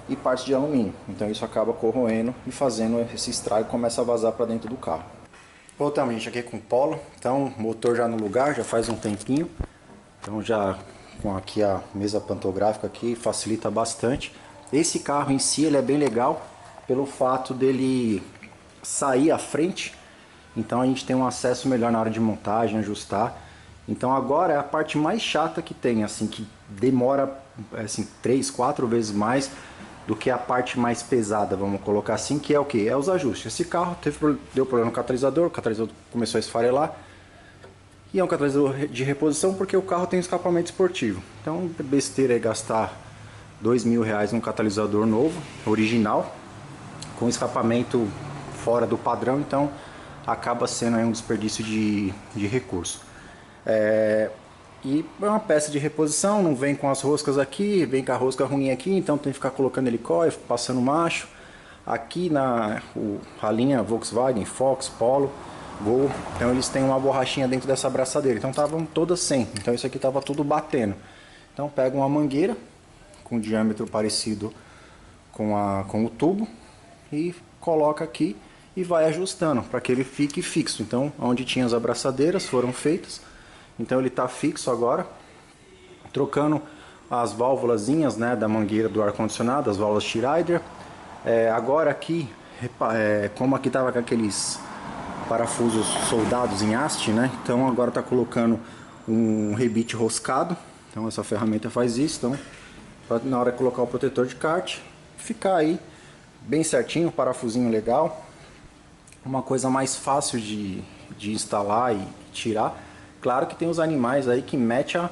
Speaker 2: e partes de alumínio, então isso acaba corroendo e fazendo esse estrago, começa a vazar para dentro do carro. Voltamos, gente, aqui com o Polo. Então motor já no lugar, já faz um tempinho, então já com aqui a mesa pantográfica aqui facilita bastante. Esse carro em si ele é bem legal pelo fato dele sair à frente, então a gente tem um acesso melhor na hora de montagem, ajustar. Então agora é a parte mais chata que tem, assim, que demora assim 3, 4 vezes mais do que a parte mais pesada, vamos colocar assim, que é o que? É os ajustes. Esse carro deu problema no catalisador, o catalisador começou a esfarelar. E é um catalisador de reposição porque o carro tem um escapamento esportivo. Então besteira é gastar R$2.000 num catalisador novo, original, com escapamento fora do padrão, então acaba sendo aí um desperdício de recurso. E é uma peça de reposição, não vem com as roscas aqui, vem com a rosca ruim aqui, então tem que ficar colocando helicóide, passando macho. Aqui a linha Volkswagen, Fox, Polo, Gol, então eles têm uma borrachinha dentro dessa abraçadeira, então estavam todas sem, então isso aqui estava tudo batendo. Então pega uma mangueira, com diâmetro parecido com o tubo e coloca aqui e vai ajustando para que ele fique fixo. Então, onde tinha as abraçadeiras foram feitas, então ele está fixo agora. Trocando as válvulazinhas, né, da mangueira do ar-condicionado, as válvulas T-Rider. Agora aqui, como aqui estava com aqueles parafusos soldados em haste, né, então agora está colocando um rebite roscado. Então essa ferramenta faz isso, então na hora de colocar o protetor de kart, ficar aí bem certinho, parafusinho legal. Uma coisa mais fácil de instalar e tirar. Claro que tem os animais aí que mete a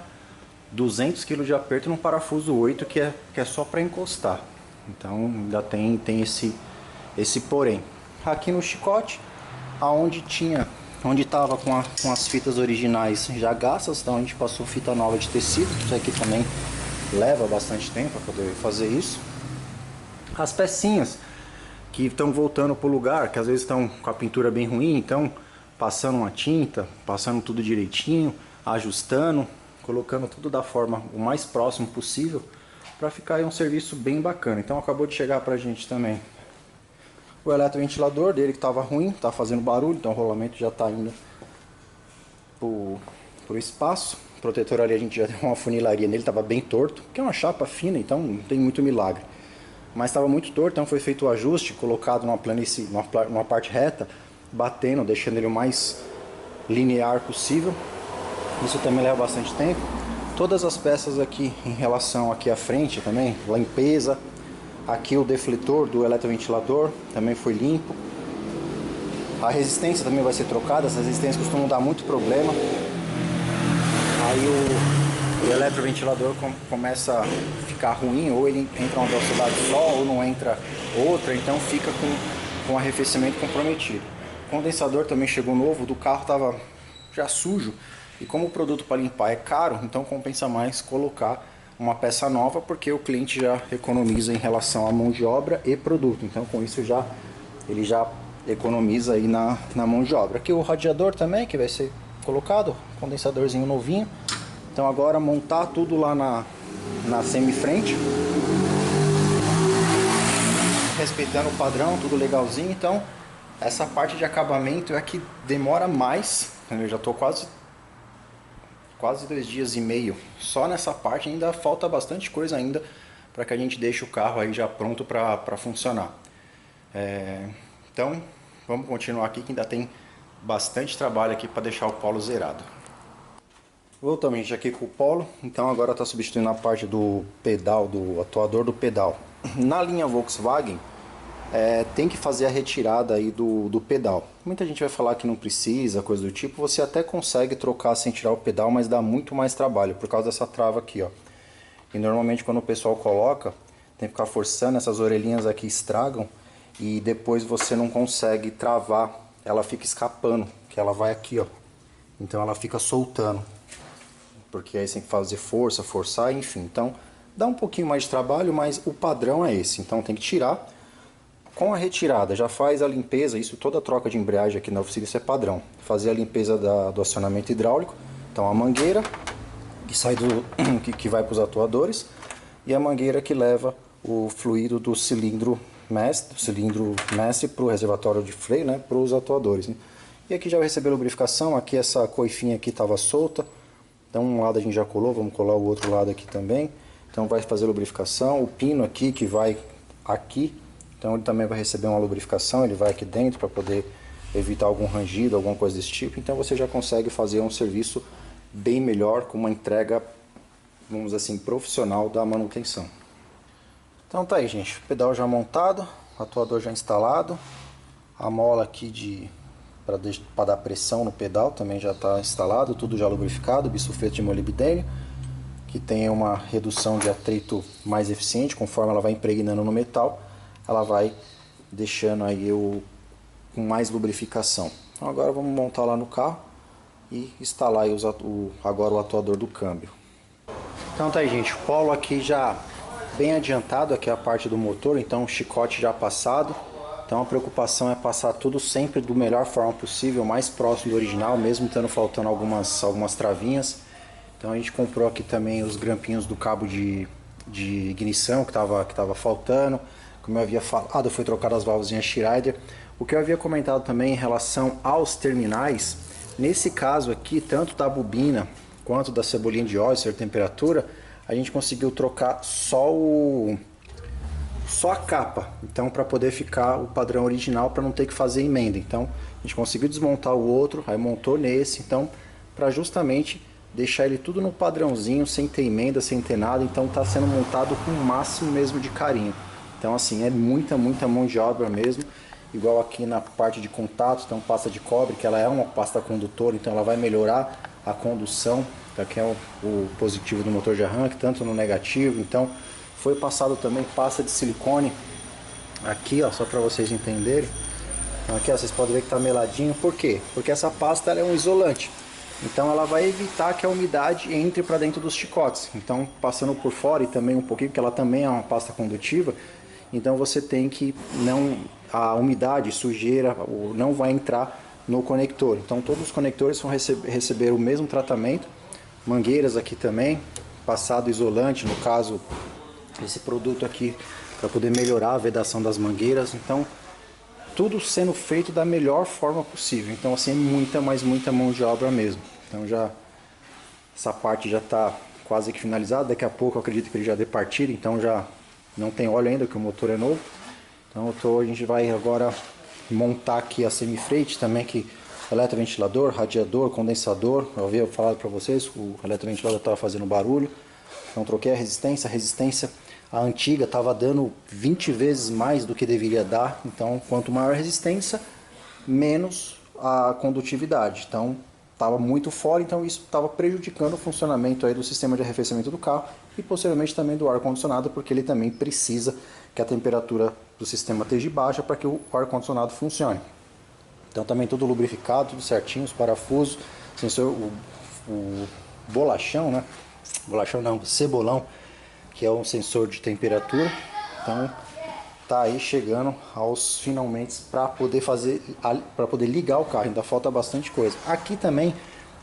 Speaker 2: 200 kg de aperto num parafuso 8 que é só para encostar. Então ainda tem esse porém. Aqui no chicote, onde estava com as fitas originais já gastas, então a gente passou fita nova de tecido. Isso aqui também leva bastante tempo para poder fazer isso. As pecinhas que estão voltando para o lugar, que às vezes estão com a pintura bem ruim, então passando uma tinta, passando tudo direitinho, ajustando, colocando tudo da forma o mais próximo possível para ficar aí um serviço bem bacana. Então acabou de chegar pra gente também o eletroventilador dele, que estava ruim, tá fazendo barulho, então o rolamento já está indo pro espaço. O protetor ali a gente já deu uma funilaria nele, estava bem torto, que é uma chapa fina, então não tem muito milagre. Mas estava muito torto, então foi feito o ajuste, colocado numa planície, numa parte reta, batendo, deixando ele o mais linear possível. Isso também leva bastante tempo. Todas as peças aqui em relação aqui à frente também, limpeza. Aqui o defletor do eletroventilador também foi limpo. A resistência também vai ser trocada, as resistências costumam dar muito problema. Aí o eletroventilador começa a ficar ruim, ou ele entra uma velocidade só, ou não entra outra, então fica com o arrefecimento comprometido. O condensador também chegou novo, do carro estava já sujo, e como o produto para limpar é caro, então compensa mais colocar uma peça nova, porque o cliente já economiza em relação à mão de obra e produto. Então com isso ele já economiza aí na mão de obra. Aqui o radiador também, que vai ser colocado, condensadorzinho novinho. Então agora montar tudo lá na semifrente, respeitando o padrão, tudo legalzinho. Então essa parte de acabamento é que demora mais. Eu já estou quase 2 dias e meio só nessa parte, ainda falta bastante coisa ainda para que a gente deixe o carro aí já pronto para funcionar. Então vamos continuar aqui, que ainda tem bastante trabalho aqui para deixar o Polo zerado. Voltamos, gente, aqui com o Polo. Então agora está substituindo a parte do pedal, do atuador do pedal. Na linha Volkswagen tem que fazer a retirada aí do pedal. Muita gente vai falar que não precisa, coisa do tipo. Você até consegue trocar sem tirar o pedal, mas dá muito mais trabalho por causa dessa trava aqui, ó. E normalmente quando o pessoal coloca, tem que ficar forçando, essas orelhinhas aqui estragam e depois você não consegue travar, ela fica escapando, que ela vai aqui, ó. Então ela fica soltando, porque aí você tem que fazer forçar, enfim. Então dá um pouquinho mais de trabalho, mas o padrão é esse. Então tem que tirar. Com a retirada, já faz a limpeza, isso toda a troca de embreagem aqui na oficina, isso é padrão. Fazer a limpeza do acionamento hidráulico, então a mangueira que sai que vai para os atuadores, e a mangueira que leva o fluido do cilindro mestre para o reservatório de freio, né, para os atuadores, né? E aqui já vai receber lubrificação. Aqui essa coifinha aqui estava solta, então um lado a gente já colou, vamos colar o outro lado aqui também. Então vai fazer lubrificação. O pino aqui que vai aqui, então ele também vai receber uma lubrificação, ele vai aqui dentro para poder evitar algum rangido, alguma coisa desse tipo. Então você já consegue fazer um serviço bem melhor, com uma entrega, vamos dizer assim, profissional da manutenção. Então tá aí, gente, o pedal já montado, atuador já instalado, a mola aqui para dar pressão no pedal também já está instalado, tudo já lubrificado, bisulfeto de molibdênio, que tem uma redução de atrito mais eficiente. Conforme ela vai impregnando no metal, ela vai deixando aí com mais lubrificação. Então agora vamos montar lá no carro e instalar aí agora o atuador do câmbio. Então tá aí, gente, o Polo aqui já bem adiantado, aqui é a parte do motor, então o chicote já passado. Então a preocupação é passar tudo sempre da melhor forma possível, mais próximo do original, mesmo estando faltando algumas travinhas. Então a gente comprou aqui também os grampinhos do cabo de de ignição que estava faltando. Como eu havia falado, foi trocado as válvulas Schneider. O que eu havia comentado também em relação aos terminais, nesse caso aqui, tanto da bobina quanto da cebolinha de óleo, ser temperatura, a gente conseguiu trocar só a capa, então para poder ficar o padrão original, para não ter que fazer emenda. Então a gente conseguiu desmontar o outro, aí montou nesse, então para justamente deixar ele tudo no padrãozinho, sem ter emenda, sem ter nada. Então está sendo montado com o máximo mesmo de carinho. Então assim, é muita mão de obra mesmo. Igual aqui na parte de contato, então pasta de cobre, que ela é uma pasta condutora, então ela vai melhorar a condução. Aqui é o positivo do motor de arranque, tanto no negativo. Então foi passado também pasta de silicone aqui, ó, só para vocês entenderem. Então aqui, ó, vocês podem ver que está meladinho. Por quê? Porque essa pasta ela é um isolante. Então ela vai evitar que a umidade entre para dentro dos chicotes. Então passando por fora e também um pouquinho, porque ela também é uma pasta condutiva. Então você tem que a umidade, sujeira, não vai entrar no conector. Então todos os conectores vão receber o mesmo tratamento. Mangueiras aqui também, passado isolante, no caso esse produto aqui para poder melhorar a vedação das mangueiras. Então tudo sendo feito da melhor forma possível. Então assim, muita mão de obra mesmo. Então essa parte já está quase que finalizada. Daqui a pouco eu acredito que ele já dê partida, então já não tem óleo ainda, que o motor é novo. Então a gente vai agora montar aqui a semifrente também, que eletroventilador, radiador, condensador. Eu havia falado para vocês, o eletroventilador estava fazendo barulho. Então troquei a resistência a antiga estava dando 20 vezes mais do que deveria dar. Então quanto maior a resistência, menos a condutividade. Então estava muito fora, então isso estava prejudicando o funcionamento aí do sistema de arrefecimento do carro e posteriormente também do ar-condicionado, porque ele também precisa que a temperatura do sistema esteja baixa para que o ar-condicionado funcione. Então também tudo lubrificado, tudo certinho, os parafusos, sensor, o bolachão, né? Bolachão não, cebolão, que é um sensor de temperatura. Então tá aí chegando aos finalmente para poder ligar o carro. Ainda falta bastante coisa. Aqui também,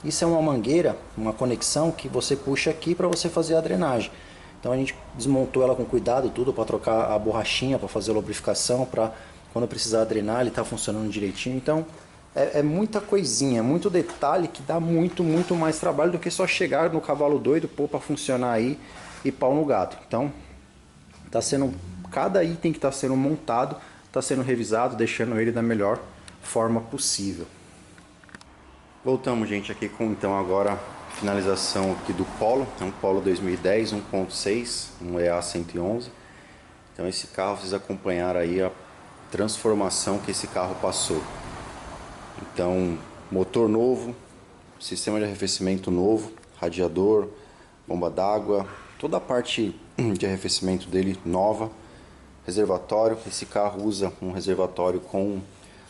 Speaker 2: isso é uma mangueira, uma conexão que você puxa aqui para você fazer a drenagem. Então a gente desmontou ela com cuidado, tudo para trocar a borrachinha, para fazer a lubrificação, para quando precisar drenar ele tá funcionando direitinho. Então é muita coisinha, muito detalhe que dá muito mais trabalho do que só chegar no cavalo doido, pôr para funcionar aí e pau no gato. Então tá sendo, cada item que está sendo montado está sendo revisado, deixando ele da melhor forma possível. Voltamos, gente, aqui com então agora finalização aqui do Polo. É um Polo 2010 1.6, um EA111. Então esse carro, vocês acompanharam aí a transformação que esse carro passou. Então motor novo, sistema de arrefecimento novo, radiador, bomba d'água, toda a parte de arrefecimento dele nova, reservatório. Esse carro usa um reservatório com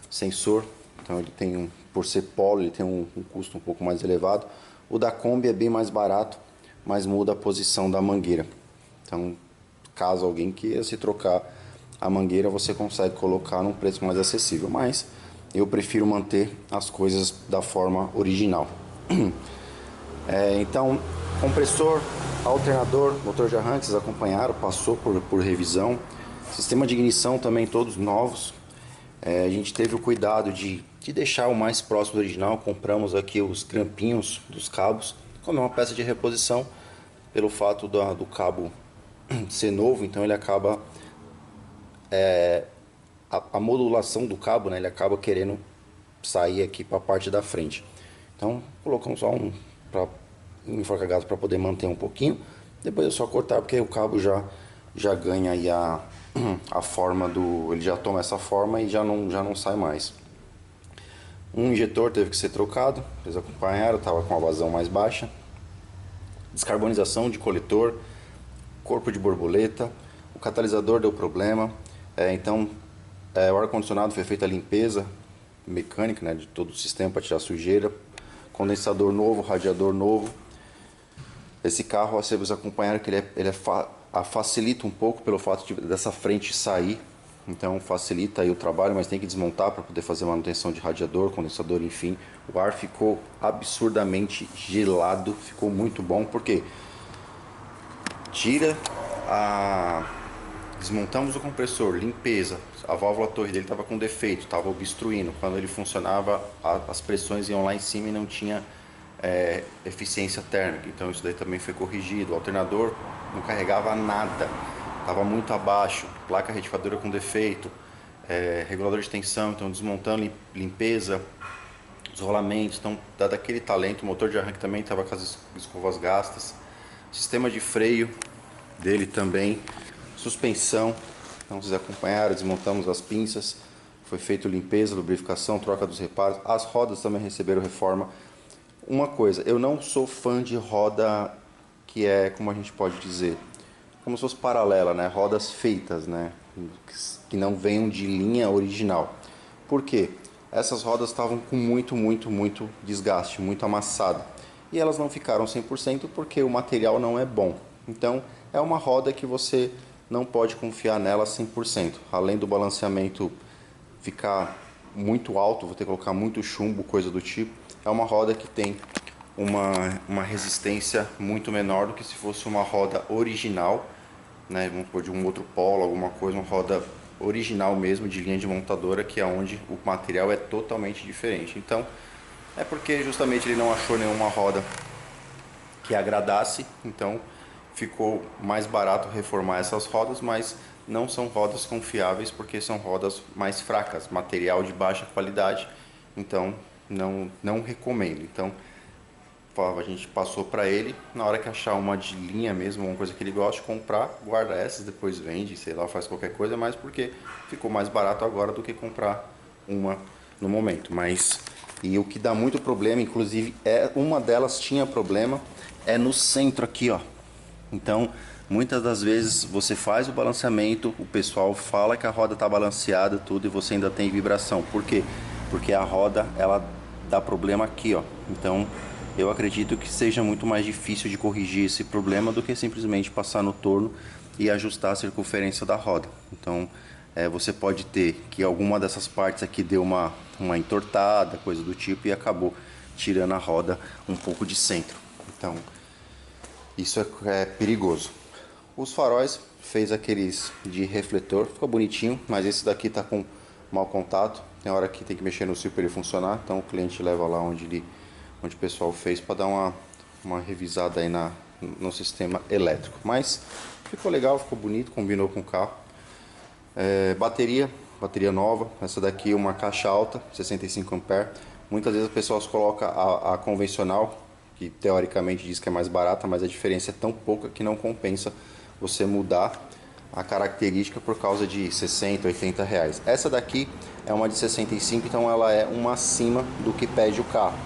Speaker 2: sensor, então ele tem por ser Polo, ele tem um custo um pouco mais elevado. O da Kombi é bem mais barato, mas muda a posição da mangueira. Então, caso alguém queira se trocar a mangueira, você consegue colocar num preço mais acessível, mas eu prefiro manter as coisas da forma original. Então, compressor, alternador, motor de arranque, vocês acompanharam, passou por revisão. Sistema de ignição também todos novos. A gente teve o cuidado de deixar o mais próximo do original. Compramos aqui os grampinhos dos cabos, como é uma peça de reposição, pelo fato do cabo ser novo, então ele acaba a modulação do cabo, né, ele acaba querendo sair aqui para a parte da frente. Então colocamos só um enforca-gato para poder manter um pouquinho. Depois é só cortar, porque o cabo já ganha aí a forma do, ele já toma essa forma e já não sai mais. Um injetor teve que ser trocado, vocês acompanharam, estava com a vazão mais baixa. Descarbonização de coletor, corpo de borboleta, o catalisador deu problema. Então o ar-condicionado foi feita a limpeza mecânica, né, de todo o sistema para tirar sujeira. Condensador novo, radiador novo. Esse carro, vocês acompanharam que ele facilita um pouco pelo fato dessa frente sair. Então facilita aí o trabalho, mas tem que desmontar para poder fazer manutenção de radiador, condensador, enfim. O ar ficou absurdamente gelado, ficou muito bom, porque tira Desmontamos o compressor, limpeza, a válvula torre dele estava com defeito, estava obstruindo. Quando ele funcionava, as pressões iam lá em cima e não tinha eficiência térmica, então isso daí também foi corrigido. O alternador não carregava nada, estava muito abaixo, placa retificadora com defeito, regulador de tensão, então desmontando, limpeza, os rolamentos, então dado aquele talento. O motor de arranque também estava com as escovas gastas, sistema de freio dele também, suspensão, então vocês acompanharam, desmontamos as pinças, foi feito limpeza, lubrificação, troca dos reparos, as rodas também receberam reforma. Uma coisa, eu não sou fã de roda que é, como a gente pode dizer, como se fosse paralela, né? Rodas feitas, né? Que não venham de linha original. Por quê? Essas rodas estavam com muito desgaste, muito amassado. E elas não ficaram 100% porque o material não é bom. Então, é uma roda que você não pode confiar nela 100%. Além do balanceamento ficar muito alto, vou ter que colocar muito chumbo, coisa do tipo. É uma roda que tem uma resistência muito menor do que se fosse uma roda original, né? Vamos supor, de um outro polo, alguma coisa, uma roda original mesmo, de linha de montadora, que é onde o material é totalmente diferente. Então, é porque justamente ele não achou nenhuma roda que agradasse, então ficou mais barato reformar essas rodas, mas não são rodas confiáveis porque são rodas mais fracas, material de baixa qualidade, então não recomendo. Então a gente passou para ele, na hora que achar uma de linha mesmo, uma coisa que ele gosta de comprar, guarda essas, depois vende, sei lá, faz qualquer coisa, mas porque ficou mais barato agora do que comprar uma no momento. Mas e o que dá muito problema, inclusive uma delas tinha problema, é no centro aqui, ó. Então, muitas das vezes você faz o balanceamento, o pessoal fala que a roda está balanceada, tudo, e você ainda tem vibração. Por quê? Porque a roda, ela dá problema aqui, ó. Então, eu acredito que seja muito mais difícil de corrigir esse problema do que simplesmente passar no torno e ajustar a circunferência da roda. Então, você pode ter que alguma dessas partes aqui deu uma entortada, coisa do tipo, e acabou tirando a roda um pouco de centro. Então, isso é perigoso. Os faróis fez aqueles de refletor, ficou bonitinho, mas esse daqui tá com mau contato. Tem hora que tem que mexer no cio para ele funcionar, então o cliente leva lá onde o pessoal fez para dar uma revisada aí no sistema elétrico. Mas ficou legal, ficou bonito, combinou com o carro. Bateria nova, essa daqui é uma caixa alta, 65 A. Muitas vezes as pessoas colocam a convencional, que teoricamente diz que é mais barata, mas a diferença é tão pouca que não compensa você mudar a característica por causa de 60, 80 reais. Essa daqui é uma de 65, então ela é uma acima do que pede o carro.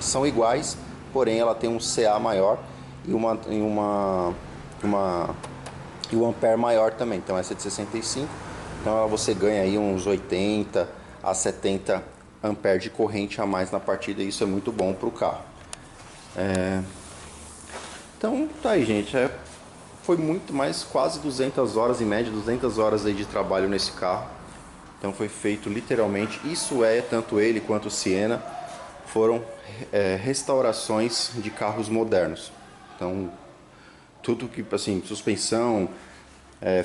Speaker 2: São iguais, porém ela tem um CA maior e o ampere maior também. Então essa é de 65, então você ganha aí uns 80 a 70 ampere de corrente a mais na partida, e isso é muito bom para o carro. Então tá aí, gente, foi muito mais, quase 200 horas em média, 200 horas aí de trabalho nesse carro. Então foi feito literalmente, tanto ele quanto o Siena foram restaurações de carros modernos. Então tudo que, assim, suspensão,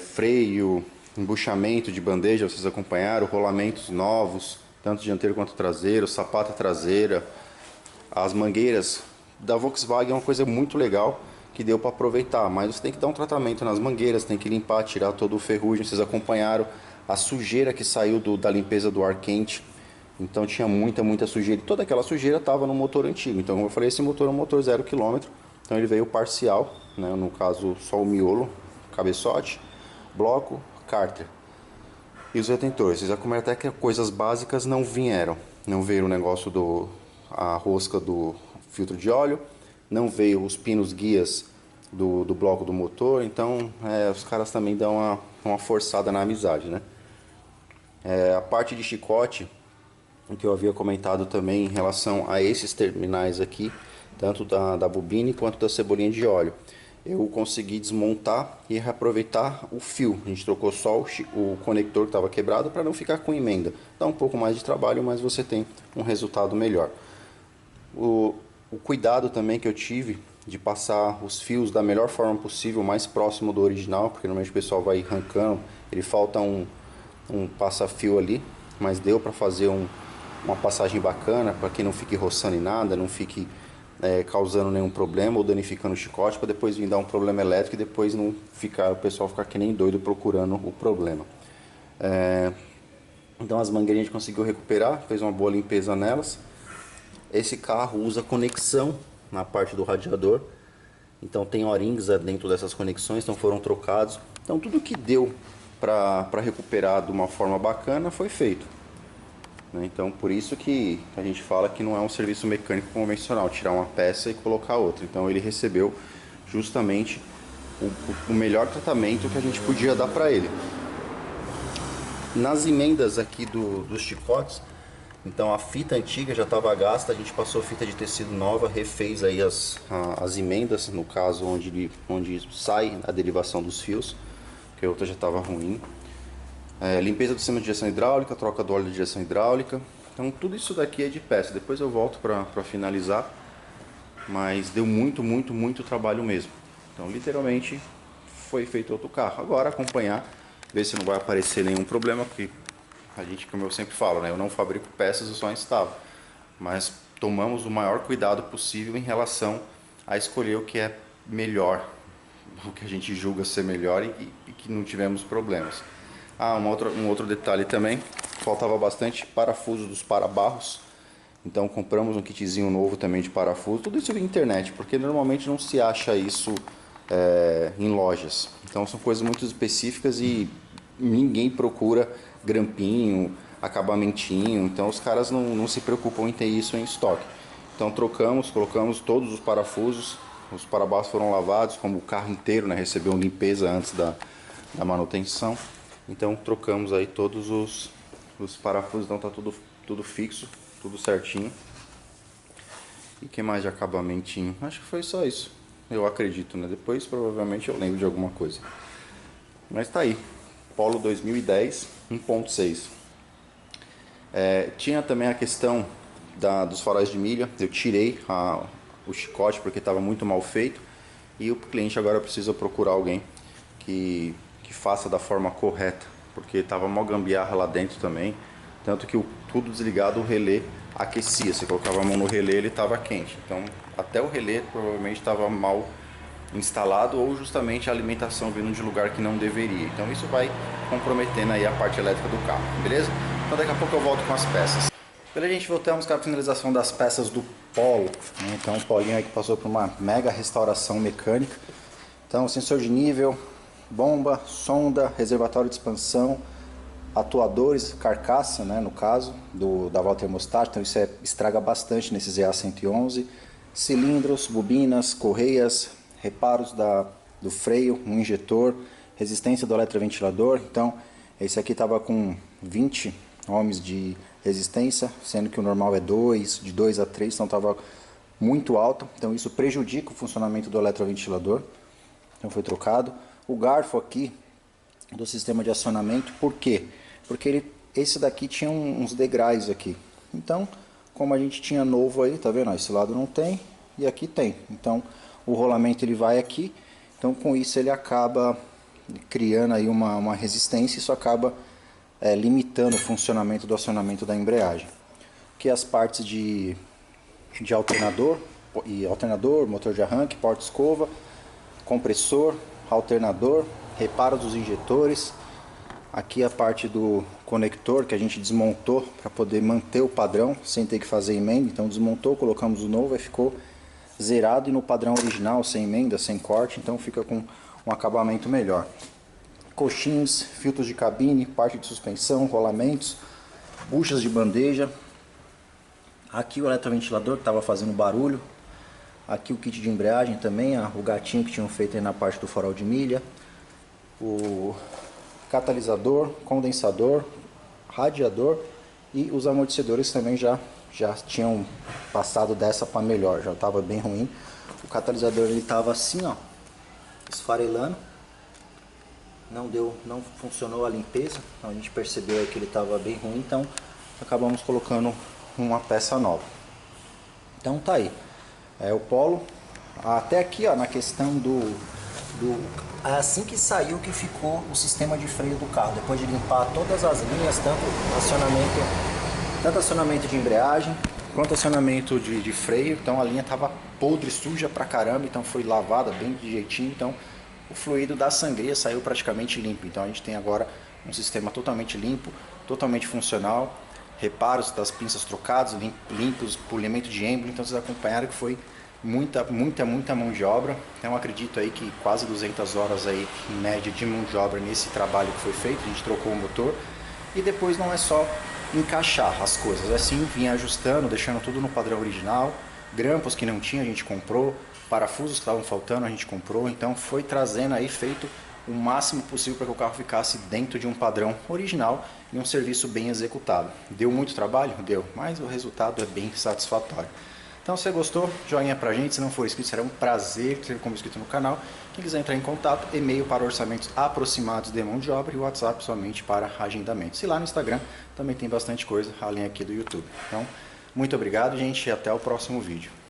Speaker 2: freio, embuchamento de bandeja, vocês acompanharam, rolamentos novos, tanto dianteiro quanto traseiro, sapata traseira, as mangueiras da Volkswagen é uma coisa muito legal que deu para aproveitar, mas você tem que dar um tratamento nas mangueiras, tem que limpar, tirar todo o ferrugem. Vocês acompanharam a sujeira que saiu da limpeza do ar quente, então tinha muita sujeira, e toda aquela sujeira estava no motor antigo. Então, como eu falei, esse motor é um motor 0 km, então ele veio parcial, né? No caso só o miolo, cabeçote, bloco, cárter e os retentores. Vocês acompanharam até que coisas básicas não vieram, não veio o negócio a rosca do filtro de óleo, não veio os pinos guias do bloco do motor. Então os caras também dão uma forçada na amizade, né? A parte de chicote, o que eu havia comentado também em relação a esses terminais aqui, tanto da bobina quanto da cebolinha de óleo, eu consegui desmontar e reaproveitar o fio. A gente trocou só o conector que estava quebrado para não ficar com emenda. Dá um pouco mais de trabalho, mas você tem um resultado melhor. O cuidado também que eu tive de passar os fios da melhor forma possível, mais próximo do original, porque normalmente o pessoal vai arrancando, ele falta um passa-fio ali, mas deu para fazer uma passagem bacana, para que não fique roçando em nada, não fique causando nenhum problema ou danificando o chicote, para depois vir dar um problema elétrico e depois não ficar, o pessoal ficar que nem doido procurando o problema. Então as mangueiras a gente conseguiu recuperar, fez uma boa limpeza nelas. Esse carro usa conexão na parte do radiador, então tem O-rings dentro dessas conexões, então foram trocados. Então tudo que deu para recuperar de uma forma bacana foi feito. Então por isso que a gente fala que não é um serviço mecânico convencional, tirar uma peça e colocar outra. Então ele recebeu justamente o melhor tratamento que a gente podia dar para ele. Nas emendas aqui dos chicotes, então a fita antiga já estava gasta, a gente passou fita de tecido nova, refez aí as emendas, no caso onde sai a derivação dos fios, que a outra já estava ruim. Limpeza do sistema de direção hidráulica, troca do óleo de direção hidráulica. Então tudo isso daqui é de peça, depois eu volto para finalizar, mas deu muito trabalho mesmo. Então literalmente foi feito outro carro. Agora acompanhar, ver se não vai aparecer nenhum problema, porque a gente, como eu sempre falo, né, eu não fabrico peças, eu só instalo. Mas tomamos o maior cuidado possível em relação a escolher o que é melhor, o que a gente julga ser melhor e que não tivemos problemas. Um outro detalhe também, faltava bastante parafuso dos parabarros. Então compramos um kitzinho novo também de parafuso. Tudo isso via internet, porque normalmente não se acha isso em lojas. Então são coisas muito específicas e ninguém procura grampinho, acabamentinho. Então os caras não se preocupam em ter isso em estoque. Então colocamos todos os parafusos. Os parabarros foram lavados, como o carro inteiro, né, recebeu limpeza antes da manutenção. Então trocamos aí todos os parafusos, então tá tudo fixo, tudo certinho. E que mais de acabamentinho? Acho que foi só isso, eu acredito, né? Depois provavelmente eu lembro de alguma coisa. Mas tá aí, Polo 2010 1.6. Tinha também a questão dos faróis de milha. Eu tirei o chicote porque estava muito mal feito, e o cliente agora precisa procurar alguém que faça da forma correta, porque estava mal gambiarra lá dentro também, tanto que tudo desligado, o relé aquecia, você colocava a mão no relé, ele estava quente, então até o relé provavelmente estava mal instalado, ou justamente a alimentação vindo de lugar que não deveria. Então isso vai comprometendo aí a parte elétrica do carro, beleza? Então daqui a pouco eu volto com as peças. Beleza, gente, voltamos com a finalização das peças do Polo, né? Então o Polinho aí que passou por uma mega restauração mecânica. Então sensor de nível, bomba, sonda, reservatório de expansão, atuadores, carcaça, né, no caso da válvula termostática, então isso estraga bastante nesses EA111, cilindros, bobinas, correias, reparos do freio, um injetor, resistência do eletroventilador. Então esse aqui estava com 20 ohms de resistência, sendo que o normal é 2, de 2 a 3, então estava muito alto, então isso prejudica o funcionamento do eletroventilador. Então foi trocado. O garfo aqui do sistema de acionamento, por quê? Porque esse daqui tinha uns degraus aqui. Então, como a gente tinha novo aí, tá vendo? Esse lado não tem e aqui tem. Então, o rolamento ele vai aqui. Então, com isso ele acaba criando aí uma resistência, e isso acaba limitando o funcionamento do acionamento da embreagem. Aqui as partes de alternador, motor de arranque, porta-escova, compressor, alternador, reparo dos injetores. Aqui a parte do conector que a gente desmontou para poder manter o padrão sem ter que fazer emenda. Então desmontou, colocamos o novo e ficou zerado, e no padrão original, sem emenda, sem corte, então fica com um acabamento melhor. Coxins, filtros de cabine, parte de suspensão, rolamentos, buchas de bandeja. Aqui o eletroventilador que estava fazendo barulho. Aqui o kit de embreagem também, o gatinho que tinham feito aí na parte do farol de milha. O catalisador, condensador, radiador, e os amortecedores também já tinham passado dessa para melhor, já estava bem ruim. O catalisador ele estava assim, ó, esfarelando, não funcionou a limpeza, então a gente percebeu que ele estava bem ruim, então acabamos colocando uma peça nova. Então tá aí, o Polo Até aqui, ó, na questão assim que saiu que ficou o sistema de freio do carro, depois de limpar todas as linhas, tanto acionamento de embreagem quanto acionamento de freio. Então a linha estava podre, suja pra caramba, então foi lavada bem de jeitinho, então o fluido da sangria saiu praticamente limpo. Então a gente tem agora um sistema totalmente limpo, totalmente funcional, reparos das pinças trocados, limpos, polimento de êmbolo. Então vocês acompanharam que foi muita mão de obra. Então acredito aí que quase 200 horas aí em média de mão de obra nesse trabalho que foi feito. A gente trocou o motor e depois não é só encaixar as coisas, é sim vir ajustando, deixando tudo no padrão original. Grampos que não tinha a gente comprou, parafusos que estavam faltando a gente comprou. Então foi trazendo aí, feito o máximo possível para que o carro ficasse dentro de um padrão original e um serviço bem executado. Deu muito trabalho? Deu, mas o resultado é bem satisfatório. Então, se você gostou, joinha pra gente. Se não for inscrito, será um prazer ter como inscrito no canal. Quem quiser entrar em contato, e-mail para orçamentos aproximados de mão de obra e WhatsApp somente para agendamentos. E lá no Instagram também tem bastante coisa, além aqui do YouTube. Então, muito obrigado, gente, e até o próximo vídeo.